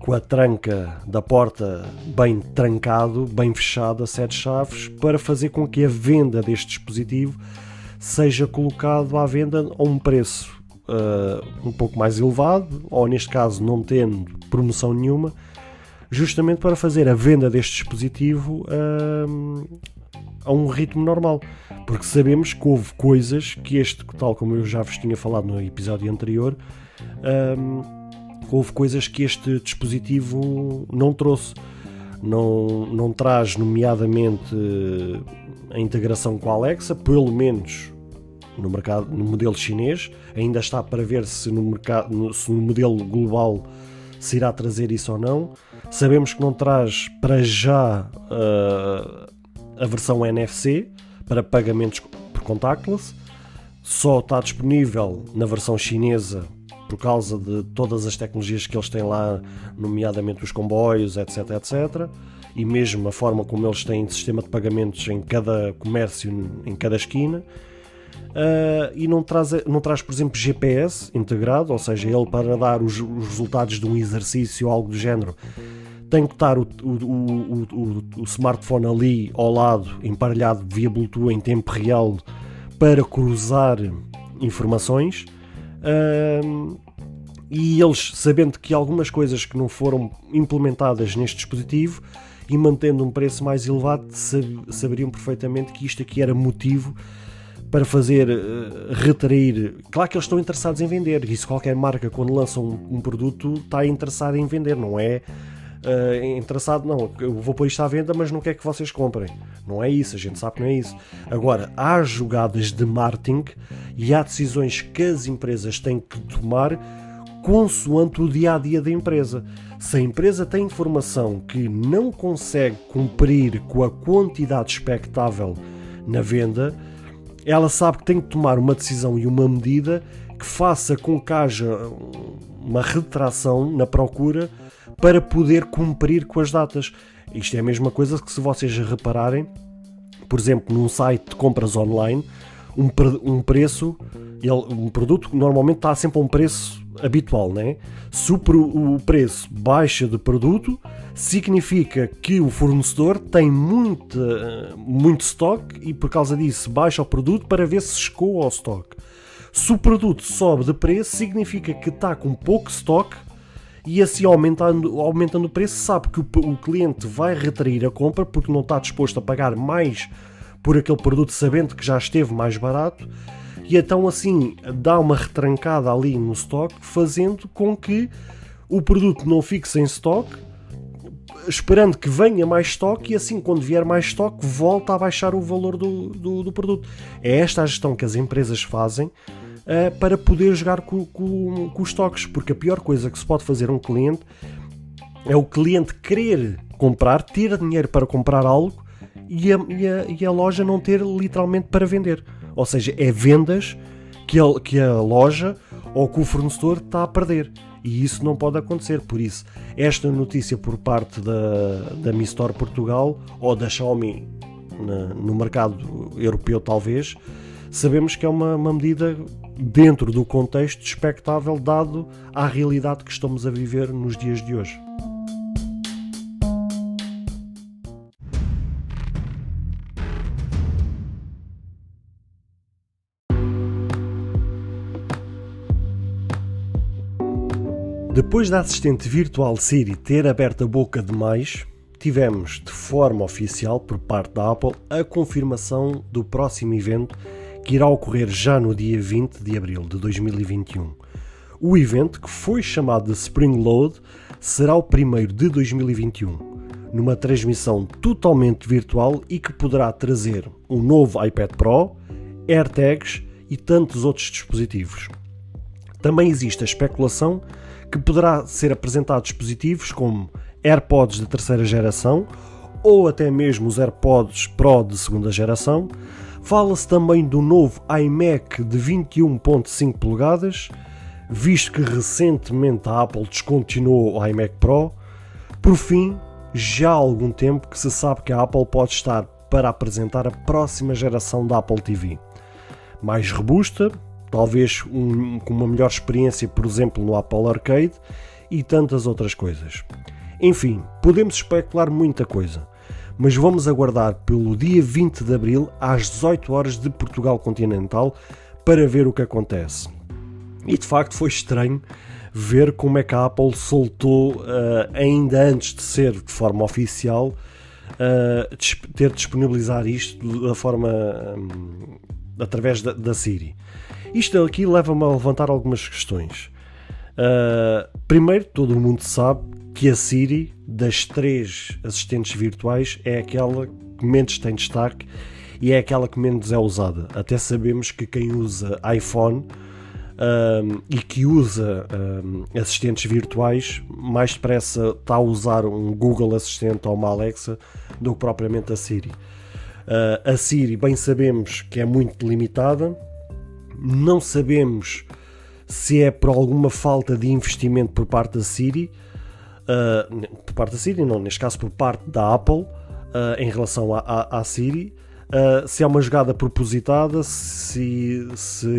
com a tranca da porta bem trancado, bem fechado a 7 chaves, para fazer com que a venda deste dispositivo seja colocado à venda a um preço um pouco mais elevado, ou neste caso não tendo promoção nenhuma, justamente para fazer a venda deste dispositivo a um ritmo normal, porque sabemos que houve coisas que tal como eu já vos tinha falado no episódio anterior, houve coisas que este dispositivo não trouxe, não traz, nomeadamente a integração com a Alexa, pelo menos no modelo chinês. Ainda está para ver se no modelo global se irá trazer isso ou não. Sabemos que não traz para já a versão NFC para pagamentos por contactless, só está disponível na versão chinesa por causa de todas as tecnologias que eles têm lá, nomeadamente os comboios, etc, etc, e mesmo a forma como eles têm sistema de pagamentos em cada comércio, em cada esquina. E não traz, por exemplo, GPS integrado, ou seja, ele para dar os resultados de um exercício ou algo do género tem que estar o smartphone ali ao lado, emparelhado via Bluetooth em tempo real para cruzar informações. E eles, sabendo que algumas coisas que não foram implementadas neste dispositivo e mantendo um preço mais elevado, saberiam perfeitamente que isto aqui era motivo para fazer retrair. Claro que eles estão interessados em vender, isso qualquer marca quando lança um produto está interessada em vender, não é interessado, não, eu vou pôr isto à venda, mas não quer que vocês comprem. Não é isso, a gente sabe que não é isso. Agora, há jogadas de marketing e há decisões que as empresas têm que tomar consoante o dia-a-dia da empresa. Se a empresa tem informação que não consegue cumprir com a quantidade expectável na venda, ela sabe que tem que tomar uma decisão e uma medida que faça com que haja uma retração na procura para poder cumprir com as datas. Isto é a mesma coisa que se vocês repararem, por exemplo, num site de compras online, um preço, um produto normalmente está sempre a um preço habitual, né? Se o preço baixa de produto, significa que o fornecedor tem muito estoque e por causa disso baixa o produto para ver se chegou ao estoque. Se o produto sobe de preço, significa que está com pouco estoque e assim aumentando o preço, sabe que o cliente vai retrair a compra porque não está disposto a pagar mais por aquele produto sabendo que já esteve mais barato, e então assim dá uma retrancada ali no estoque, fazendo com que o produto não fique sem estoque, esperando que venha mais estoque, e assim quando vier mais estoque volta a baixar o valor do produto. É esta a gestão que as empresas fazem para poder jogar com os estoques, porque a pior coisa que se pode fazer a um cliente é o cliente querer comprar, ter dinheiro para comprar algo e a loja não ter literalmente para vender. Ou seja, é vendas que a loja ou que o fornecedor está a perder. E isso não pode acontecer. Por isso, esta notícia por parte da Mi Store Portugal ou da Xiaomi no mercado europeu talvez, sabemos que é uma medida dentro do contexto expectável dado à realidade que estamos a viver nos dias de hoje. Depois da assistente virtual Siri ter aberto a boca demais, tivemos de forma oficial por parte da Apple a confirmação do próximo evento que irá ocorrer já no dia 20 de abril de 2021. O evento, que foi chamado de Spring Load, será o primeiro de 2021, numa transmissão totalmente virtual e que poderá trazer um novo iPad Pro, AirTags e tantos outros dispositivos. Também existe a especulação que poderá ser apresentado dispositivos como AirPods de terceira geração ou até mesmo os AirPods Pro de segunda geração. Fala-se também do novo iMac de 21.5 polegadas, visto que recentemente a Apple descontinuou o iMac Pro. Por fim, já há algum tempo que se sabe que a Apple pode estar para apresentar a próxima geração da Apple TV. Mais robusta, talvez com uma melhor experiência, por exemplo, no Apple Arcade e tantas outras coisas. Enfim, podemos especular muita coisa, mas vamos aguardar pelo dia 20 de Abril às 18 horas de Portugal Continental para ver o que acontece. E de facto foi estranho ver como é que a Apple soltou, ainda antes de ser de forma oficial, ter de disponibilizar isto da forma através da Siri. Isto aqui leva-me a levantar algumas questões. Primeiro, todo mundo sabe que a Siri, das 3 assistentes virtuais, é aquela que menos tem destaque e é aquela que menos é usada. Até sabemos que quem usa iPhone e que usa assistentes virtuais mais depressa está a usar um Google Assistente ou uma Alexa do que propriamente a Siri. A Siri, bem sabemos que é muito limitada. Não sabemos se é por alguma falta de investimento por parte da Siri, neste caso por parte da Apple, em relação à Siri, se é uma jogada propositada, se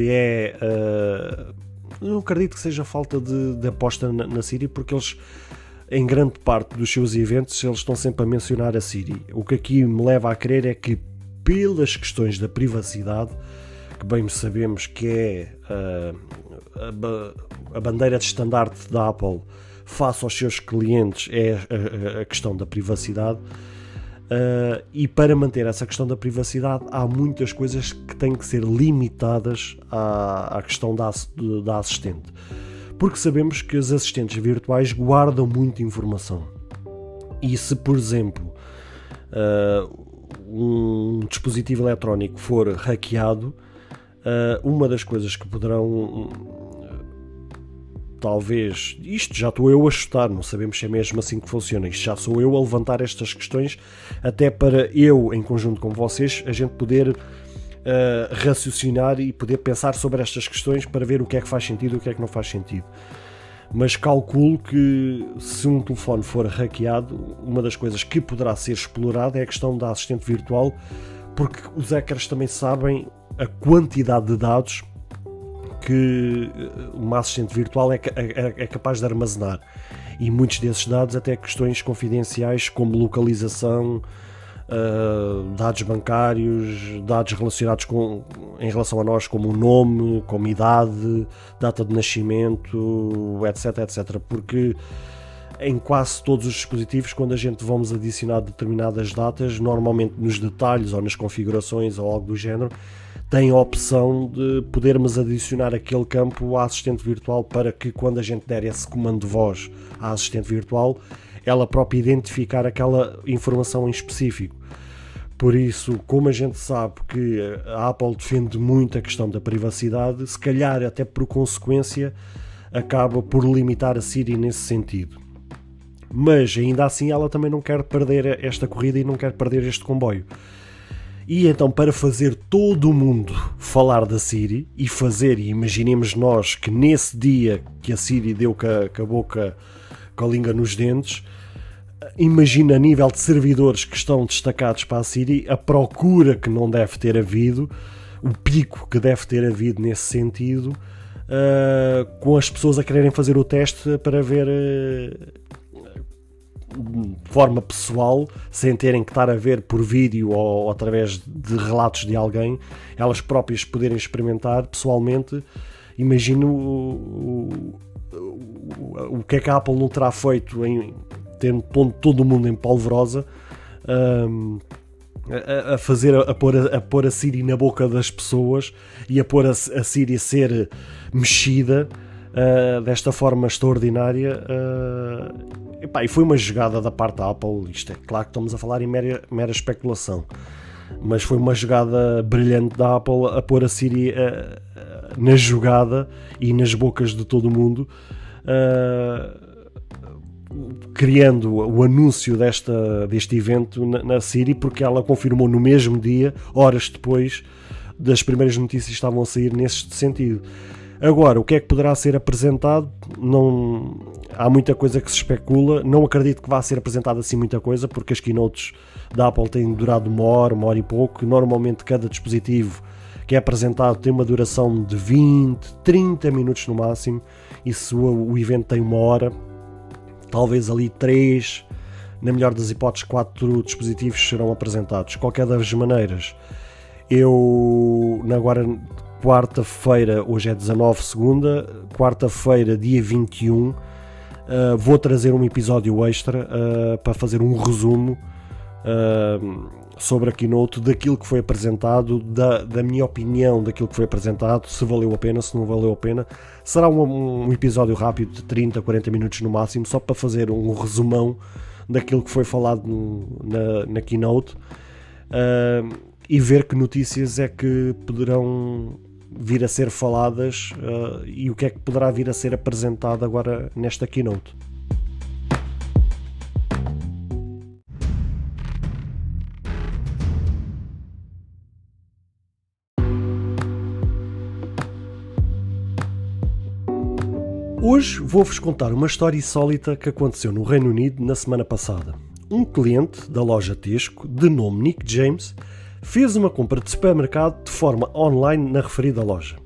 é... não acredito que seja falta de aposta na Siri, porque eles, em grande parte dos seus eventos, eles estão sempre a mencionar a Siri. O que aqui me leva a crer é que, pelas questões da privacidade, que bem sabemos que é a bandeira de estandarte da Apple face aos seus clientes, é a questão da privacidade, e para manter essa questão da privacidade há muitas coisas que têm que ser limitadas à questão da assistente, porque sabemos que as assistentes virtuais guardam muita informação E se, por exemplo, um dispositivo eletrónico for hackeado, uma das coisas que poderão, talvez, isto já estou eu a chutar, não sabemos se é mesmo assim que funciona, isto já sou eu a levantar estas questões, até para eu, em conjunto com vocês, a gente poder raciocinar e poder pensar sobre estas questões para ver o que é que faz sentido e o que é que não faz sentido. Mas calculo que se um telefone for hackeado, uma das coisas que poderá ser explorada é a questão da assistente virtual, porque os hackers também sabem a quantidade de dados que uma assistente virtual é capaz de armazenar, e muitos desses dados até questões confidenciais como localização, dados bancários, dados relacionados em relação a nós, como o nome, como idade, data de nascimento, etc, porque em quase todos os dispositivos, quando a gente vamos adicionar determinadas datas, normalmente nos detalhes ou nas configurações ou algo do género, tem a opção de podermos adicionar aquele campo à assistente virtual, para que quando a gente der esse comando de voz à assistente virtual, ela própria identificar aquela informação em específico. Por isso, como a gente sabe que a Apple defende muito a questão da privacidade, se calhar até por consequência acaba por limitar a Siri nesse sentido. Mas ainda assim ela também não quer perder esta corrida e não quer perder este comboio. E então, para fazer todo o mundo falar da Siri e imaginemos nós que nesse dia que a Siri deu com a boca, com a língua nos dentes, imagina a nível de servidores que estão destacados para a Siri, a procura que não deve ter havido, o pico que deve ter havido nesse sentido, com as pessoas a quererem fazer o teste para ver de forma pessoal, sem terem que estar a ver por vídeo ou através de relatos de alguém, elas próprias poderem experimentar pessoalmente. Imagino o que é que a Apple não terá feito tendo pondo todo o mundo em polvorosa, a pôr a Siri na boca das pessoas e a pôr a Siri a ser mexida desta forma extraordinária. E foi uma jogada da parte da Apple. Isto é claro que estamos a falar em mera especulação, mas foi uma jogada brilhante da Apple a pôr a Siri na jogada e nas bocas de todo o mundo, criando o anúncio deste evento na Siri, porque ela confirmou no mesmo dia, horas depois das primeiras notícias que estavam a sair nesse sentido. Agora, o que é que poderá ser apresentado? Não, há muita coisa que se especula, não acredito que vá ser apresentado assim muita coisa, porque as keynotes da Apple têm durado uma hora e pouco. Normalmente cada dispositivo que é apresentado tem uma duração de 20, 30 minutos no máximo, e se o evento tem uma hora, talvez ali 3, na melhor das hipóteses 4 dispositivos serão apresentados. De qualquer das maneiras, eu agora quarta-feira, hoje é 19, segunda, quarta-feira, dia 21, vou trazer um episódio extra para fazer um resumo sobre a keynote, daquilo que foi apresentado, da minha opinião daquilo que foi apresentado, se valeu a pena, se não valeu a pena. Será um episódio rápido de 30, 40 minutos no máximo, só para fazer um resumão daquilo que foi falado na keynote, e ver que notícias é que poderão vir a ser faladas, e o que é que poderá vir a ser apresentado agora nesta keynote. Hoje vou-vos contar uma história insólita que aconteceu no Reino Unido na semana passada. Um cliente da loja Tesco, de nome Nick James, fez uma compra de supermercado de forma online na referida loja.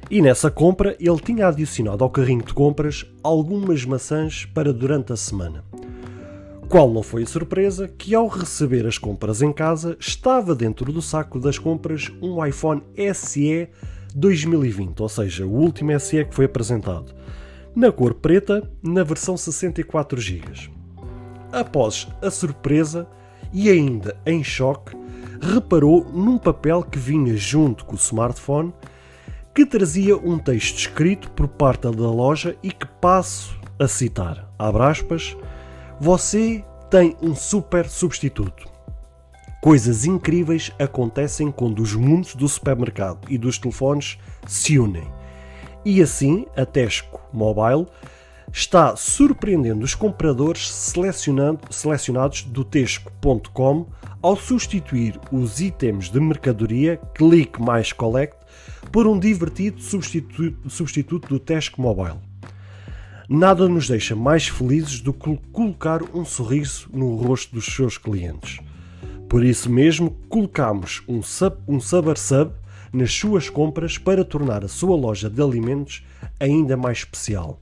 E nessa compra ele tinha adicionado ao carrinho de compras algumas maçãs para durante a semana. Qual não foi a surpresa que, ao receber as compras em casa, estava dentro do saco das compras um iPhone SE 2020, ou seja, o último SE que foi apresentado, na cor preta, na versão 64 GB. Após a surpresa e ainda em choque, reparou num papel que vinha junto com o smartphone, que trazia um texto escrito por parte da loja e que passo a citar, abre aspas: "Você tem um super substituto. Coisas incríveis acontecem quando os mundos do supermercado e dos telefones se unem. E assim, a Tesco Mobile está surpreendendo os compradores selecionados do Tesco.com ao substituir os itens de mercadoria Click mais Collect por um divertido substituto do Tesco Mobile. Nada nos deixa mais felizes do que colocar um sorriso no rosto dos seus clientes. Por isso mesmo, colocamos um Subber Sub nas suas compras para tornar a sua loja de alimentos ainda mais especial.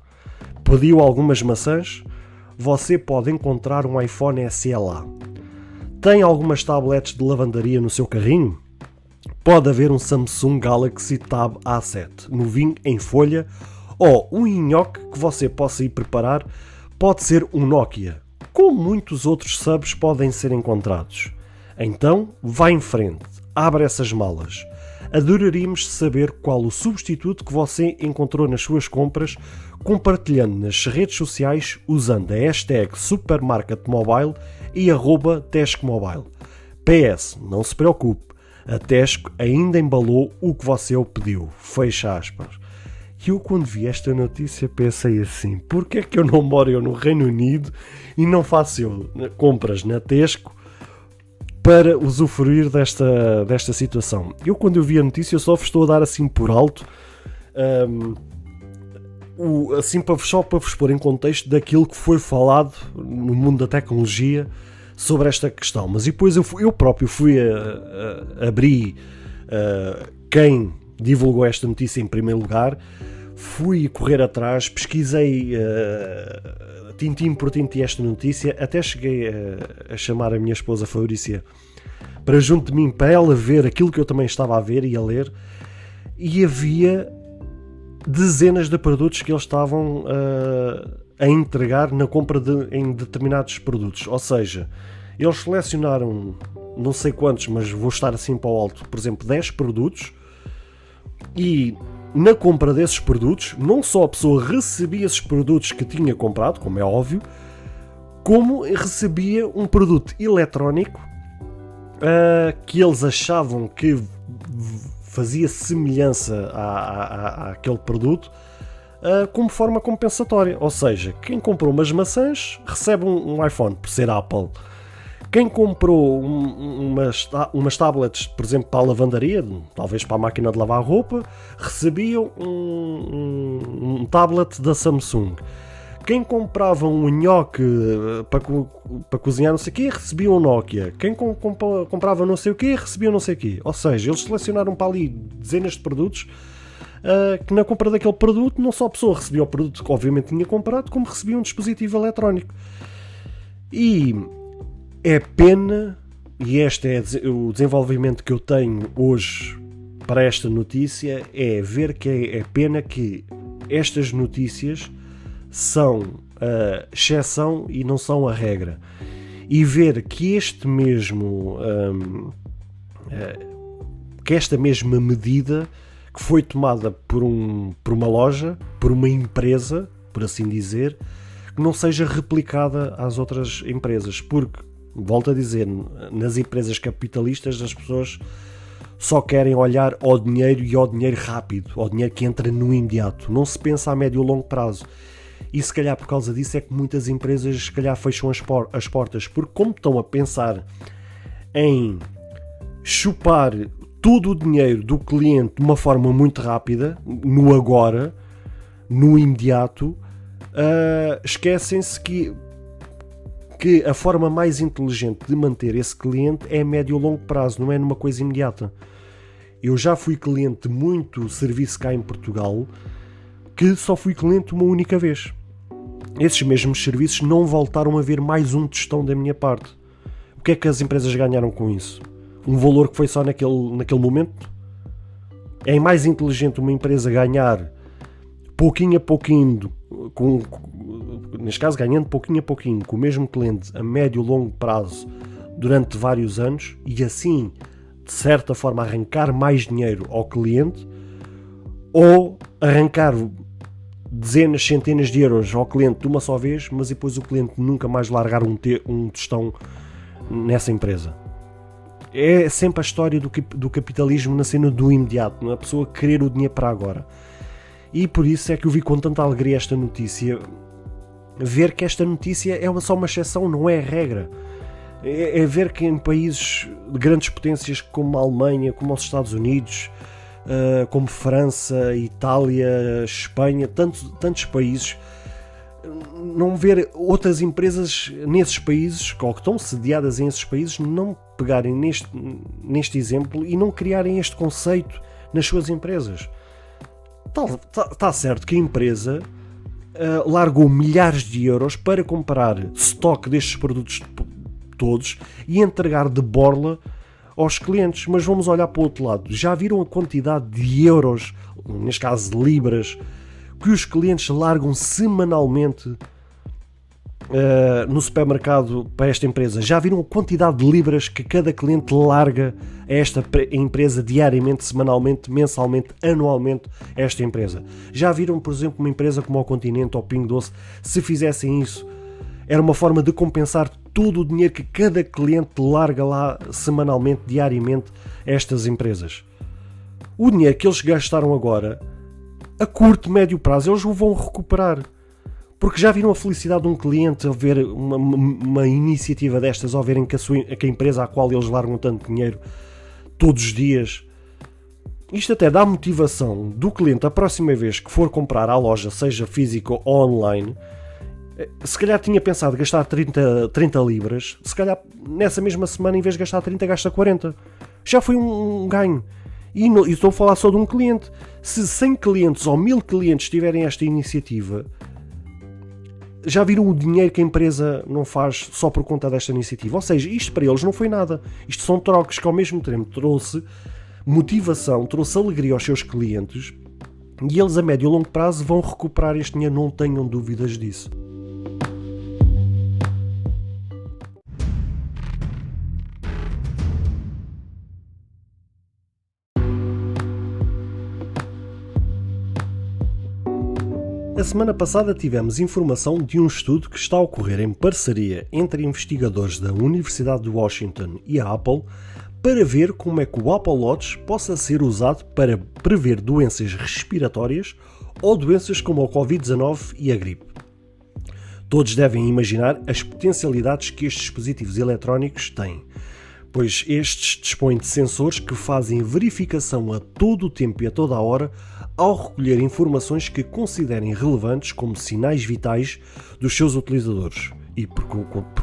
Pediu algumas maçãs? Você pode encontrar um iPhone SE lá. Tem algumas tabletes de lavandaria no seu carrinho? Pode haver um Samsung Galaxy Tab A7 novinho em folha, ou um nhoque que você possa ir preparar pode ser um Nokia, como muitos outros subs podem ser encontrados. Então, vá em frente, abra essas malas. Adoraríamos saber qual o substituto que você encontrou nas suas compras, compartilhando nas redes sociais usando a hashtag supermarketmobile e @tescomobile. PS, não se preocupe, a Tesco ainda embalou o que você pediu. Fecha aspas. E eu, quando vi esta notícia, pensei assim: porque é que eu não moro no Reino Unido e não faço compras na Tesco para usufruir desta situação? Eu, quando eu vi a notícia, eu só vos estou a dar assim por alto, assim só para vos pôr em contexto daquilo que foi falado no mundo da tecnologia sobre esta questão. Mas depois eu próprio fui abrir quem divulgou esta notícia em primeiro lugar, fui correr atrás, pesquisei tintim por tintim esta notícia, até cheguei a chamar a minha esposa Fabrícia para junto de mim, para ela ver aquilo que eu também estava a ver e a ler, e havia dezenas de produtos que eles estavam a entregar na compra em determinados produtos. Ou seja, eles selecionaram não sei quantos, mas vou estar assim para o alto, por exemplo, 10 produtos, e na compra desses produtos, não só a pessoa recebia esses produtos que tinha comprado, como é óbvio, como recebia um produto eletrónico que eles achavam que fazia semelhança àquele produto, como forma compensatória. Ou seja, quem comprou umas maçãs recebe um iPhone, por ser Apple. Quem comprou umas tablets, por exemplo, para a lavandaria, talvez para a máquina de lavar roupa, recebia um tablet da Samsung. Quem comprava um nhoque para cozinhar não sei o quê, recebia um Nokia. Quem comprava não sei o quê, recebia não sei o quê. Ou seja, eles selecionaram para ali dezenas de produtos que na compra daquele produto não só a pessoa recebia o produto que obviamente tinha comprado, como recebia um dispositivo eletrónico. E é pena, e este é o desenvolvimento que eu tenho hoje para esta notícia, é ver que é pena que estas notícias são a exceção e não são a regra. E ver que que esta mesma medida que foi tomada por uma loja, por uma empresa, por assim dizer, que não seja replicada às outras empresas, porque volto a dizer, nas empresas capitalistas as pessoas só querem olhar ao dinheiro e ao dinheiro rápido, ao dinheiro que entra no imediato. Não se pensa a médio e longo prazo. E se calhar por causa disso é que muitas empresas se calhar fecham as portas, porque como estão a pensar em chupar todo o dinheiro do cliente de uma forma muito rápida, no agora, no imediato, esquecem-se que a forma mais inteligente de manter esse cliente é a médio e longo prazo, não é numa coisa imediata. Eu já fui cliente de muito serviço cá em Portugal, que só fui cliente uma única vez. Esses mesmos serviços não voltaram a ver mais um tostão da minha parte. O que é que as empresas ganharam com isso? Um valor que foi só naquele momento? É mais inteligente uma empresa ganhar pouquinho a pouquinho, neste caso ganhando pouquinho a pouquinho com o mesmo cliente a médio e longo prazo durante vários anos, e assim de certa forma arrancar mais dinheiro ao cliente, ou arrancar dezenas, centenas de euros ao cliente de uma só vez, mas depois o cliente nunca mais largar um tostão nessa empresa. É sempre a história do capitalismo na cena do imediato, não é? A pessoa querer o dinheiro para agora. E por isso é que eu vi com tanta alegria esta notícia, ver que esta notícia é só uma exceção, não é a regra. É ver que em países de grandes potências como a Alemanha, como os Estados Unidos, como França, Itália, Espanha, tantos países, não ver outras empresas nesses países, ou que estão sediadas em esses países, não pegarem neste exemplo e não criarem este conceito nas suas empresas. Está certo que a empresa largou milhares de euros para comprar estoque destes produtos todos e entregar de borla aos clientes, mas vamos olhar para o outro lado. Já viram a quantidade de euros, neste caso de libras, que os clientes largam semanalmente no supermercado para esta empresa? Já viram a quantidade de libras que cada cliente larga a esta empresa diariamente, semanalmente, mensalmente, anualmente a esta empresa? Já viram, por exemplo, uma empresa como o Continente ou o Pingo Doce, se fizessem isso, era uma forma de compensar todo o dinheiro que cada cliente larga lá semanalmente, diariamente a estas empresas? O dinheiro que eles gastaram agora, a curto, médio prazo, eles o vão recuperar. Porque já viram a felicidade de um cliente ao ver uma iniciativa destas, ao verem que a empresa à qual eles largam tanto dinheiro todos os dias. Isto até dá motivação do cliente a próxima vez que for comprar à loja, seja física ou online. Se calhar tinha pensado gastar 30 libras, se calhar nessa mesma semana, em vez de gastar 30, gasta 40. Já foi um ganho. E estou a falar só de um cliente. Se 100 clientes ou 1000 clientes tiverem esta iniciativa, já viram o dinheiro que a empresa não faz só por conta desta iniciativa? Ou seja, isto para eles não foi nada. Isto são trocos que ao mesmo tempo trouxe motivação, trouxe alegria aos seus clientes, e eles a médio e longo prazo vão recuperar este dinheiro, não tenham dúvidas disso. A semana passada tivemos informação de um estudo que está a ocorrer em parceria entre investigadores da Universidade de Washington e a Apple para ver como é que o Apple Watch possa ser usado para prever doenças respiratórias ou doenças como a Covid-19 e a gripe. Todos devem imaginar as potencialidades que estes dispositivos eletrónicos têm, pois estes dispõem de sensores que fazem verificação a todo o tempo e a toda a hora ao recolher informações que considerem relevantes como sinais vitais dos seus utilizadores e, por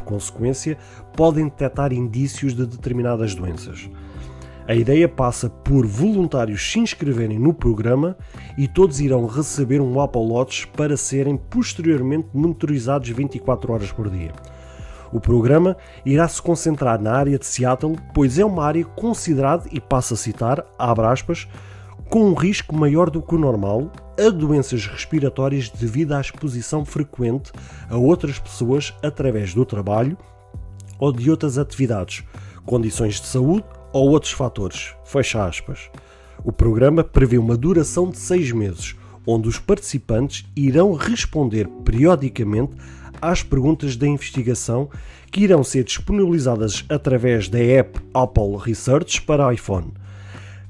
consequência, podem detectar indícios de determinadas doenças. A ideia passa por voluntários se inscreverem no programa e todos irão receber um Apple Watch para serem posteriormente monitorizados 24 horas por dia. O programa irá se concentrar na área de Seattle, pois é uma área considerada, e passo a citar, abre aspas, com um risco maior do que o normal a doenças respiratórias devido à exposição frequente a outras pessoas através do trabalho ou de outras atividades, condições de saúde ou outros fatores. Fecha aspas. O programa prevê uma duração de 6 meses, onde os participantes irão responder periodicamente às perguntas da investigação que irão ser disponibilizadas através da app Apple Research para iPhone.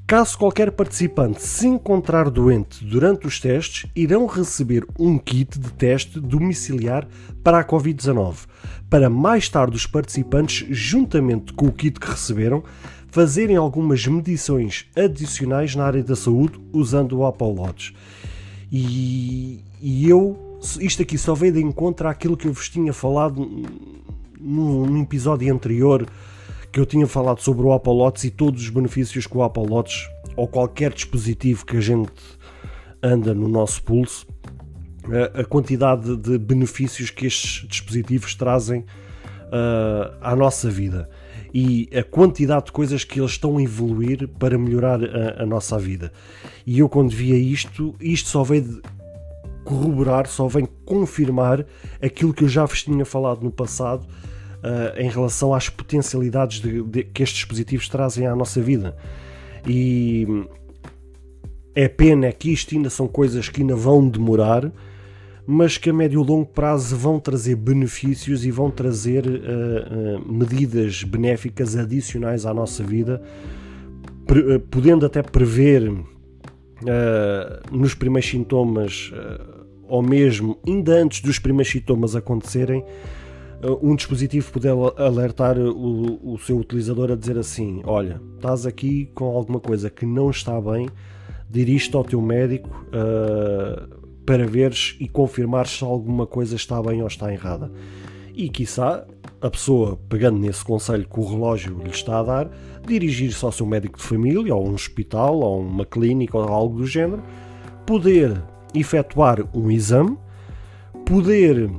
Caso qualquer participante se encontrar doente durante os testes, irão receber um kit de teste domiciliar para a Covid-19, para mais tarde os participantes, juntamente com o kit que receberam, fazerem algumas medições adicionais na área da saúde usando o Apple Watch. Isto aqui só veio de encontro àquilo que eu vos tinha falado num episódio anterior, que eu tinha falado sobre o Apple Watch e todos os benefícios que o Apple Watch ou qualquer dispositivo que a gente anda no nosso pulso, a quantidade de benefícios que estes dispositivos trazem à nossa vida e a quantidade de coisas que eles estão a evoluir para melhorar a nossa vida. E eu, quando via isto só veio de corroborar, só vem confirmar aquilo que eu já vos tinha falado no passado em relação às potencialidades que estes dispositivos trazem à nossa vida. E é pena é que isto ainda são coisas que ainda vão demorar, mas que a médio e longo prazo vão trazer benefícios e vão trazer medidas benéficas adicionais à nossa vida, podendo até prever nos primeiros sintomas, ou mesmo ainda antes dos primeiros sintomas acontecerem, um dispositivo poder alertar o seu utilizador a dizer assim: olha, estás aqui com alguma coisa que não está bem, dirige-te ao teu médico para veres e confirmar se alguma coisa está bem ou está errada. E quiçá a pessoa, pegando nesse conselho que o relógio lhe está a dar, dirigir-se ao seu médico de família, ou a um hospital, ou uma clínica, ou algo do género, poder efetuar um exame, poder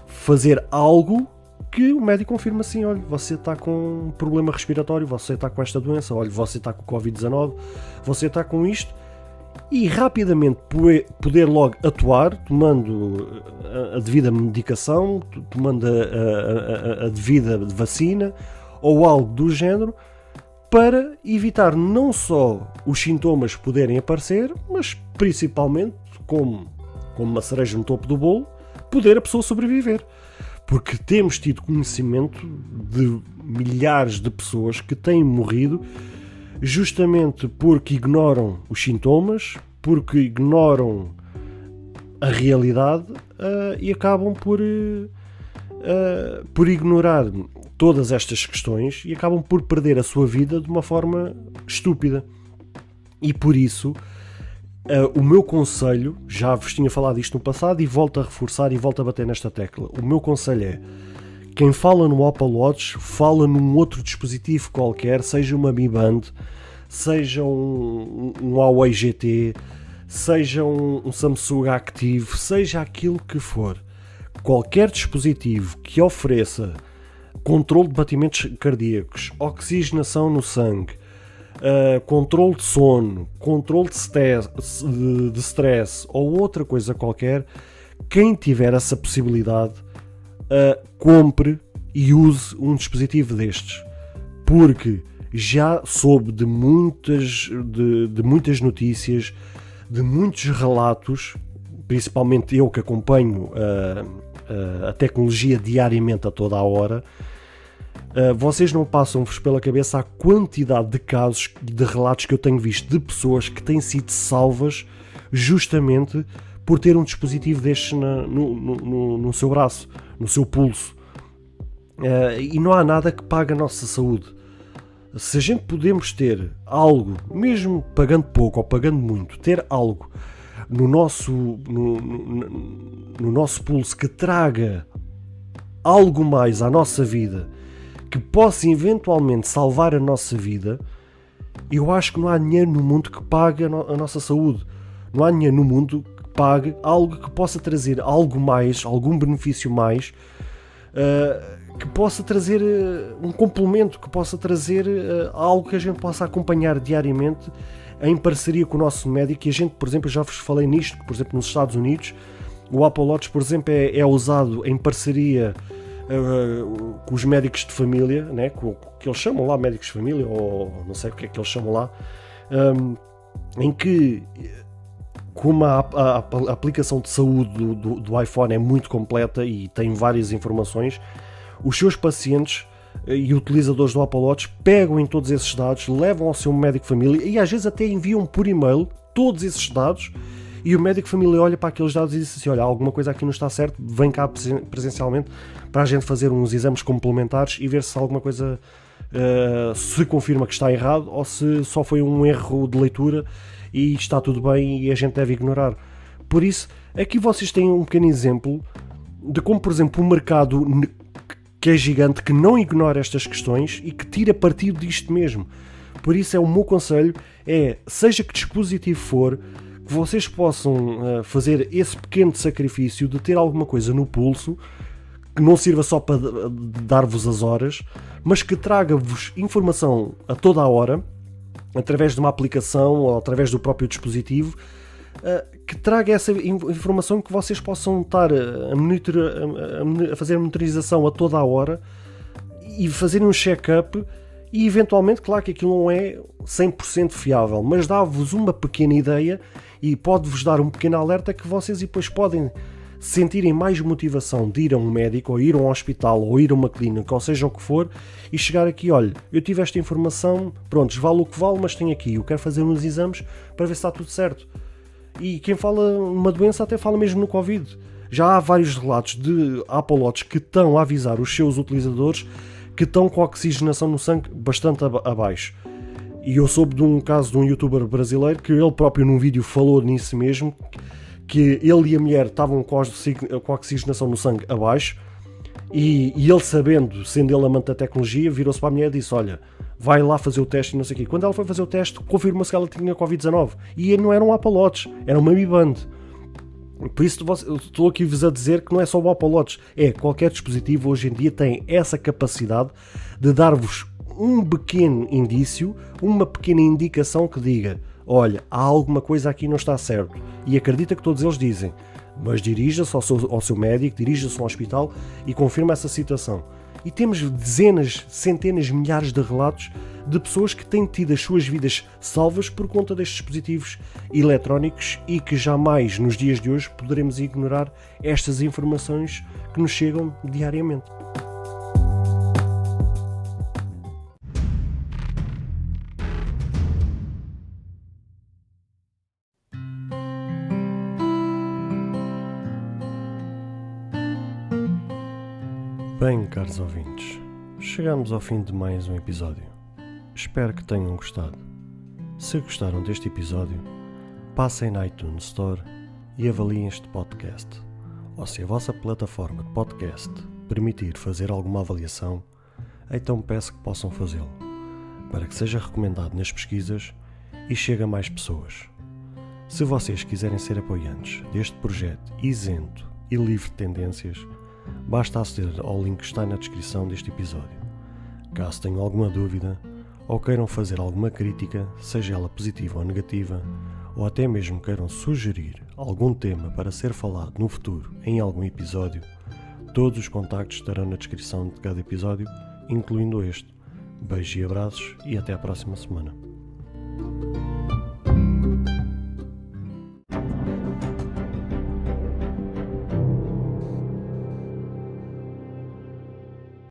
fazer algo que o médico confirma assim: olha, você está com um problema respiratório, você está com esta doença, olha, você está com Covid-19, você está com isto, e rapidamente poder logo atuar, tomando a devida medicação, tomando a devida vacina ou algo do género, para evitar não só os sintomas poderem aparecer, mas principalmente, como uma cereja no topo do bolo, poder a pessoa sobreviver. Porque temos tido conhecimento de milhares de pessoas que têm morrido justamente porque ignoram os sintomas, porque ignoram a realidade e acabam por ignorar todas estas questões e acabam por perder a sua vida de uma forma estúpida. E por isso, o meu conselho, já vos tinha falado isto no passado e volto a reforçar e volto a bater nesta tecla, o meu conselho é: quem fala no Apple Watch, fala num outro dispositivo qualquer, seja uma Mi Band, seja um Huawei GT, seja um Samsung Active, seja aquilo que for. Qualquer dispositivo que ofereça controle de batimentos cardíacos, oxigenação no sangue, controle de sono, controle de stress ou outra coisa qualquer, quem tiver essa possibilidade, compre e use um dispositivo destes, porque já soube de muitas notícias, de muitos relatos, principalmente eu que acompanho a tecnologia diariamente a toda a hora. Vocês não passam-vos pela cabeça a quantidade de casos, de relatos que eu tenho visto de pessoas que têm sido salvas justamente por ter um dispositivo destes no seu braço, no seu pulso. E não há nada que pague a nossa saúde. Se a gente podemos ter algo, mesmo pagando pouco ou pagando muito, ter algo no nosso pulso que traga algo mais à nossa vida, que possa eventualmente salvar a nossa vida, eu acho que não há dinheiro no mundo que pague a nossa saúde. Não há dinheiro no mundo que pague algo que possa trazer algo mais, algum benefício mais, que possa trazer um complemento, que possa trazer algo que a gente possa acompanhar diariamente em parceria com o nosso médico. E a gente, por exemplo, eu já vos falei nisto, que, por exemplo, nos Estados Unidos, o Apple Watch, por exemplo, é usado em parceria com os médicos de família, né, que eles chamam lá médicos de família, ou não sei o que é que eles chamam lá, em que, como a aplicação de saúde do iPhone é muito completa e tem várias informações, os seus pacientes e utilizadores do Apple Watch pegam em todos esses dados, levam ao seu médico de família e às vezes até enviam por e-mail todos esses dados, e o médico de família olha para aqueles dados e diz assim: olha, alguma coisa aqui não está certo, vem cá presencialmente para a gente fazer uns exames complementares e ver se alguma coisa se confirma que está errado ou se só foi um erro de leitura e está tudo bem e a gente deve ignorar. Por isso, aqui vocês têm um pequeno exemplo de como, por exemplo, o mercado, que é gigante, que não ignora estas questões e que tira partido disto mesmo. Por isso, o meu conselho é, seja que dispositivo for, que vocês possam fazer esse pequeno sacrifício de ter alguma coisa no pulso, que não sirva só para dar-vos as horas, mas que traga-vos informação a toda a hora, através de uma aplicação ou através do próprio dispositivo, que traga essa informação, que vocês possam estar a fazer a monitorização a toda a hora e fazerem um check-up E eventualmente, claro que aquilo não é 100% fiável, mas dá-vos uma pequena ideia e pode-vos dar um pequeno alerta que vocês depois podem sentirem mais motivação de ir a um médico, ou ir a um hospital, ou ir a uma clínica, ou seja o que for, e chegar aqui, olha, eu tive esta informação, pronto, vale o que vale, mas tenho aqui, eu quero fazer uns exames para ver se está tudo certo. E quem fala numa doença até fala mesmo no Covid. Já há vários relatos de Apple Watch que estão a avisar os seus utilizadores que estão com a oxigenação no sangue bastante abaixo. E eu soube de um caso de um youtuber brasileiro que ele próprio num vídeo falou nisso mesmo, que ele e a mulher estavam com a oxigenação no sangue abaixo, e ele sabendo, sendo ele amante da tecnologia, virou-se para a mulher e disse, olha, vai lá fazer o teste e não sei o quê. Quando ela foi fazer o teste, confirmou-se que ela tinha Covid-19, e não era um Apple Watch, era uma Mi Band. Por isso estou aqui-vos a dizer que não é só o Apple Watch, é qualquer dispositivo hoje em dia tem essa capacidade de dar-vos um pequeno indício, uma pequena indicação que diga, olha, há alguma coisa aqui que não está certo. E acredita que todos eles dizem, mas dirija-se ao seu médico, dirija-se a um hospital e confirma essa situação. E temos dezenas, centenas, milhares de relatos de pessoas que têm tido as suas vidas salvas por conta destes dispositivos eletrónicos e que jamais, nos dias de hoje, poderemos ignorar estas informações que nos chegam diariamente. Bem, caros ouvintes, chegamos ao fim de mais um episódio. Espero que tenham gostado. Se gostaram deste episódio, passem na iTunes Store e avaliem este podcast. Ou se a vossa plataforma de podcast permitir fazer alguma avaliação, então peço que possam fazê-lo, para que seja recomendado nas pesquisas e chegue a mais pessoas. Se vocês quiserem ser apoiantes deste projeto isento e livre de tendências, basta aceder ao link que está na descrição deste episódio. Caso tenham alguma dúvida ou queiram fazer alguma crítica, seja ela positiva ou negativa, ou até mesmo queiram sugerir algum tema para ser falado no futuro em algum episódio, todos os contactos estarão na descrição de cada episódio, incluindo este. Beijos e abraços e até à próxima semana.